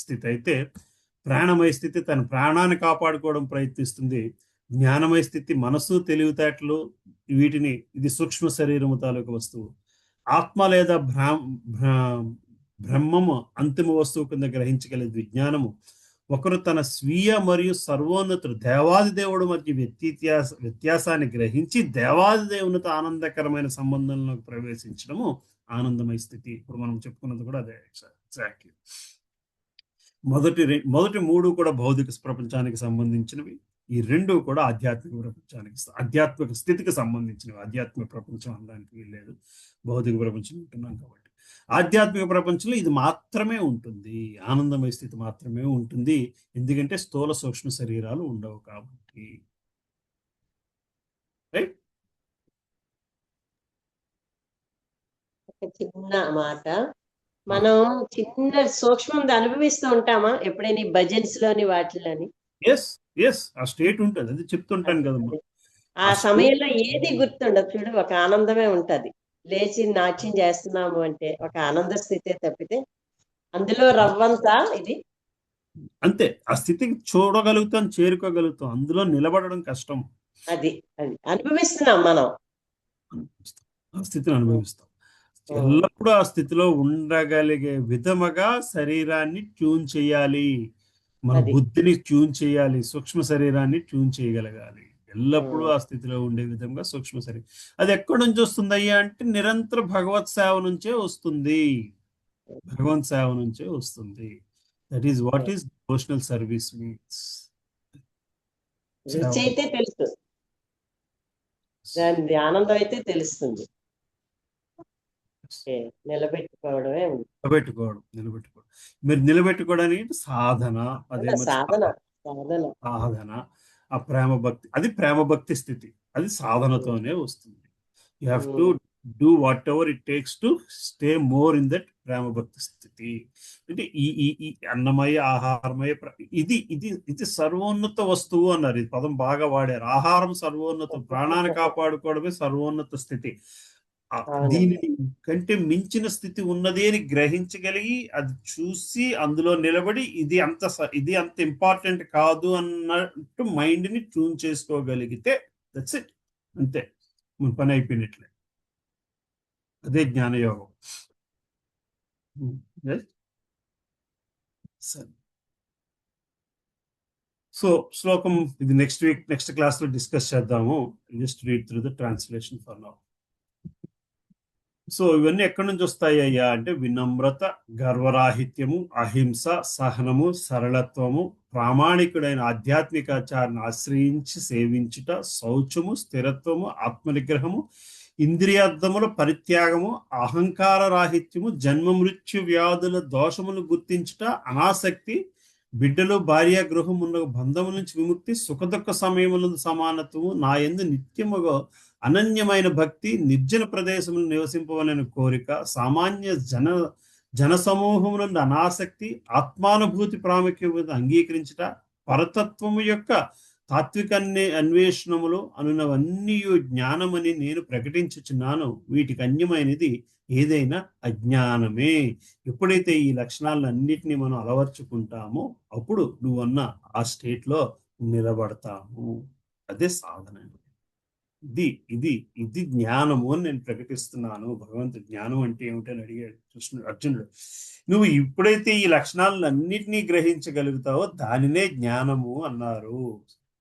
స్థితి అయితే, ప్రాణమయ స్థితి తన ప్రాణాన్ని కాపాడుకోవడం ప్రయత్నిస్తుంది. జ్ఞానమయ స్థితి మనసు తెలివితేటలు వీటిని, ఇది సూక్ష్మ శరీరము తాలూకు వస్తువు. ఆత్మ లేదా బ్రహ్మము అంతిమ వస్తువు కింద గ్రహించగలిగే విజ్ఞానము. ఒకరు తన స్వీయ మరియు సర్వోన్నతుడు దేవాది దేవుడు మధ్య వ్యత్యాసాన్ని గ్రహించి దేవాది దేవునితో ఆనందకరమైన సంబంధంలోకి ప్రవేశించడము ఆనందమయ స్థితి. ఇప్పుడు మనం చెప్పుకున్నది కూడా అదే ఎగ్జాక్ట్లీ. మొదటి మూడు కూడా భౌతిక ప్రపంచానికి సంబంధించినవి. ఈ రెండు కూడా ఆధ్యాత్మిక స్థితికి సంబంధించినవి. ఆధ్యాత్మిక ప్రపంచం అనడానికి వీల్లేదు, భౌతిక ప్రపంచం ఉంటున్నాం కాబట్టి. ఆధ్యాత్మిక ప్రపంచంలో ఇది మాత్రమే ఉంటుంది, ఆనందమయ స్థితి మాత్రమే ఉంటుంది. ఎందుకంటే స్థూల సూక్ష్మ శరీరాలు ఉండవు కాబట్టి. రైట్? ఒక చిన్న మాట, మనం చిన్న సూక్ష్మం అనుభవిస్తూ ఉంటామా ఎప్పుడైనా భజన్స్ లోని వాటిలోని? ఎస్ ఎస్, ఆ స్టేట్ ఉంటుంది, అది చెప్తుంటాను కదమ్మా. ఆ సమయంలో ఏది గుర్తుండదు చూడు, ఒక ఆనందమే ఉంటది. లేచి నాట్యం చేస్తున్నాము అంటే ఒక ఆనంద స్థితే తప్పితే అందులో రవ్వంతా ఇది అంతే. ఆ స్థితికి చూడగలుగుతాం, చేరుకోగలుగుతాం, అందులో నిలబడడం కష్టం. అది అనుభవిస్తున్నాం మనం, ఆ స్థితిని అనుభవిస్తాం. ఎల్లప్పుడూ ఆ స్థితిలో ఉండగలిగే విధముగా శరీరాన్ని ట్యూన్ చేయాలి, మన బుద్ధిని ట్యూన్ చేయాలి, సూక్ష్మ శరీరాన్ని ట్యూన్ చేయగలగాలి. ఎల్లప్పుడూ ఆ స్థితిలో ఉండే విధంగా సూక్ష్మ శరీరం. అది ఎక్కడి నుంచి వస్తుంది అయ్యా అంటే నిరంతర భగవత్ సేవ నుంచే వస్తుంది. భగవంత్ సేవ నుంచే వస్తుంది. That is what is devotional service means. రుచి అయితే తెలుసు, దాని ఆనందం అయితే తెలుస్తుంది. నిలబెట్టుకోవడమే నిలబెట్టుకోవడం. మీరు నిలబెట్టుకోవడానికి సాధన, అదే సాధన. ఆ ప్రేమ భక్తి, అది ప్రేమ భక్తి స్థితి, అది సాధనతోనే వస్తుంది. You have to do whatever it takes to stay more in that ప్రేమ భక్తి స్థితి. అంటే ఈ అన్నమయ ఆహారమయ ఇది సర్వోన్నత వస్తువు అన్నారు. ఈ పదం బాగా వాడారు. ఆహారం సర్వోన్నతం, ప్రాణాన్ని కాపాడుకోవడమే సర్వోన్నత స్థితి. దీని కంటే మించిన స్థితి ఉన్నది అని గ్రహించగలిగి అది చూసి అందులో నిలబడి ఇది అంత ఇంపార్టెంట్ కాదు అన్నట్టు మైండ్ ని ట్యూన్ చేసుకోగలిగితే దట్స్ ఇట్, అంతే, మన పని అయిపోయినట్లే. అదే జ్ఞానయోగం. సో శ్లోకం ఇది నెక్స్ట్ క్లాస్ లో డిస్కస్ చేద్దాము. Just read through the translation for now. So ఇవన్నీ ఎక్కడి నుంచి వస్తాయి అయ్యా అంటే వినమ్రత, గర్వరాహిత్యము, అహింస, సహనము, సరళత్వము, ప్రామాణికుడైన ఆధ్యాత్మికాచారాన్ని ఆశ్రయించి సేవించుట, శౌచము, స్థిరత్వము, ఆత్మనిగ్రహము, ఇంద్రియార్థముల పరిత్యాగము, అహంకార రాహిత్యము, జన్మ మృత్యు వ్యాధుల దోషములు గుర్తించుట, అనాసక్తి, బిడ్డలు భార్య గృహమున్న బంధముల నుంచి విముక్తి, సుఖదుఖ సమయములందు సమానత్వము, నా యందు నిత్యముగా అనన్యమైన భక్తి, నిర్జన ప్రదేశములు నివసింపవలన కోరిక, సామాన్య జన సమూహములందు అనాసక్తి, ఆత్మానుభూతి ప్రాముఖ్యత అంగీకరించుట, పరతత్వము యొక్క తాత్విక అన్వేషణములు అనునవన్నీ జ్ఞానమని నేను ప్రకటించుచున్నాను. వీటికి అన్యమైనది ఏదైనా అజ్ఞానమే. ఎప్పుడైతే ఈ లక్షణాలన్నిటినీ మనం అలవర్చుకుంటామో అప్పుడు నువ్వన్న ఆ స్టేట్ లో నిలబడతాము. అదే సాధన. ఇది జ్ఞానము అని నేను ప్రకటిస్తున్నాను. భగవంతుడు జ్ఞానం అంటే ఏమిటని అడిగాడు అర్జునుడు. నువ్వు ఎప్పుడైతే ఈ లక్షణాలన్నిటినీ గ్రహించగలుగుతావో దానినే జ్ఞానము అన్నారు.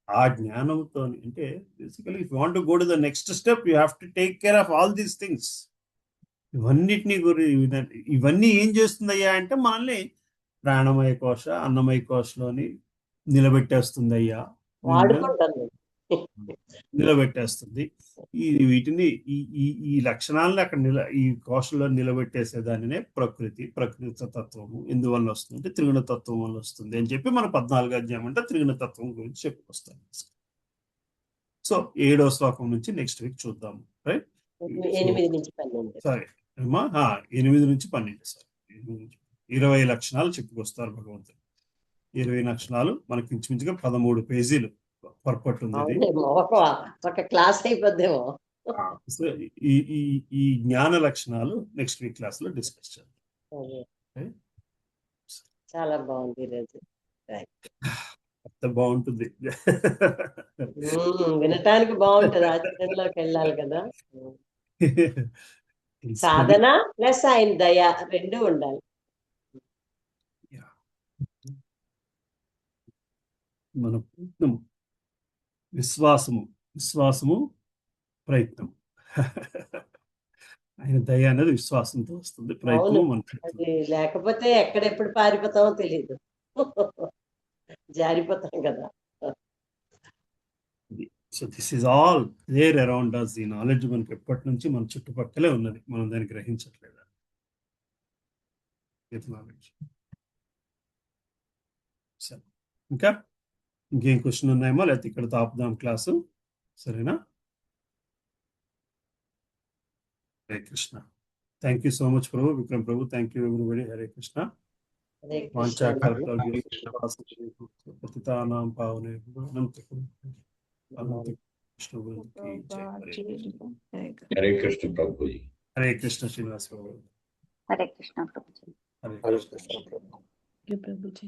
ఆ జ్ఞానంతో అంటే basically if you want to go to the next step you have to take care of all these things. ఇవన్నీ ఏం చేస్తుందయ్యా అంటే మనల్ని ప్రాణమయ కోశ, అన్నమయ కోశలోని నిలబెట్టేస్తుందయ్యా, నిలబెట్టేస్తుంది. వీటిని ఈ లక్షణాలను అక్కడ ఈ కోశంలో నిలబెట్టేసేదానినే ప్రకృతి తత్వము ఎందువల్ల వస్తుంది అంటే త్రిగుణ తత్వం వల్ల వస్తుంది అని చెప్పి మన 14వ అధ్యాయం అంటే త్రిగుణ తత్వం గురించి చెప్పుకొస్తాం. సో 7వ శ్లోకం నుంచి నెక్స్ట్ వీక్ చూద్దాము. రైట్, 8 నుంచి 12. సారీ అమ్మా, 8 నుంచి 12 సార్ 20 లక్షణాలు చెప్పుకొస్తారు భగవంతుడు. 20 లక్షణాలు మనకి ఇంచుమించుగా 13 పేజీలు పర్పట్ ఉంది. ఒక క్లాస్ అయిపోద్దేమో. ఈ జ్ఞాన లక్షణాలు నెక్స్ట్ వీక్ క్లాస్ లో డిస్కస్ చేద్దాం. చాలా బాగుంది ఈరోజు. బాగుంటుంది, వినటానికి బాగుంటది, ఆచరణలోకి వెళ్ళాలి కదా. సాధన ప్లస్ ఆయన దయ రెండు ఉండాలి. మన ప్రయత్నము, విశ్వాసము ప్రయత్నం. ఆయన దయ అనేది విశ్వాసంతో వస్తుంది, ప్రయత్నం అది లేకపోతే ఎక్కడెప్పుడు పారిపోతామో తెలియదు, జారిపోతాం కదా. So this is all there around us. ఈ నాలెడ్జ్ మనకి ఎప్పటి నుంచి మన చుట్టుపక్కలే ఉన్నది, మనం దాన్ని గ్రహించట్లేదు. ఇంకేం క్వశ్చన్ ఉన్నాయేమో, లేకపోతే ఇక్కడ ఆపుదాం క్లాసు. సరేనా? Hare Krishna. Thank you so much Prabhu. Vikram Prabhu, thank you everybody. Hare Krishna. పతితానాం పావనేభ్యో హరే కృష్ణ ప్రభుజీ. హరే కృష్ణ శ్రీనివాస్ ప్రభు. హరే కృష్ణ ప్రభుజీ. హరే కృష్ణ ప్రభుజీ.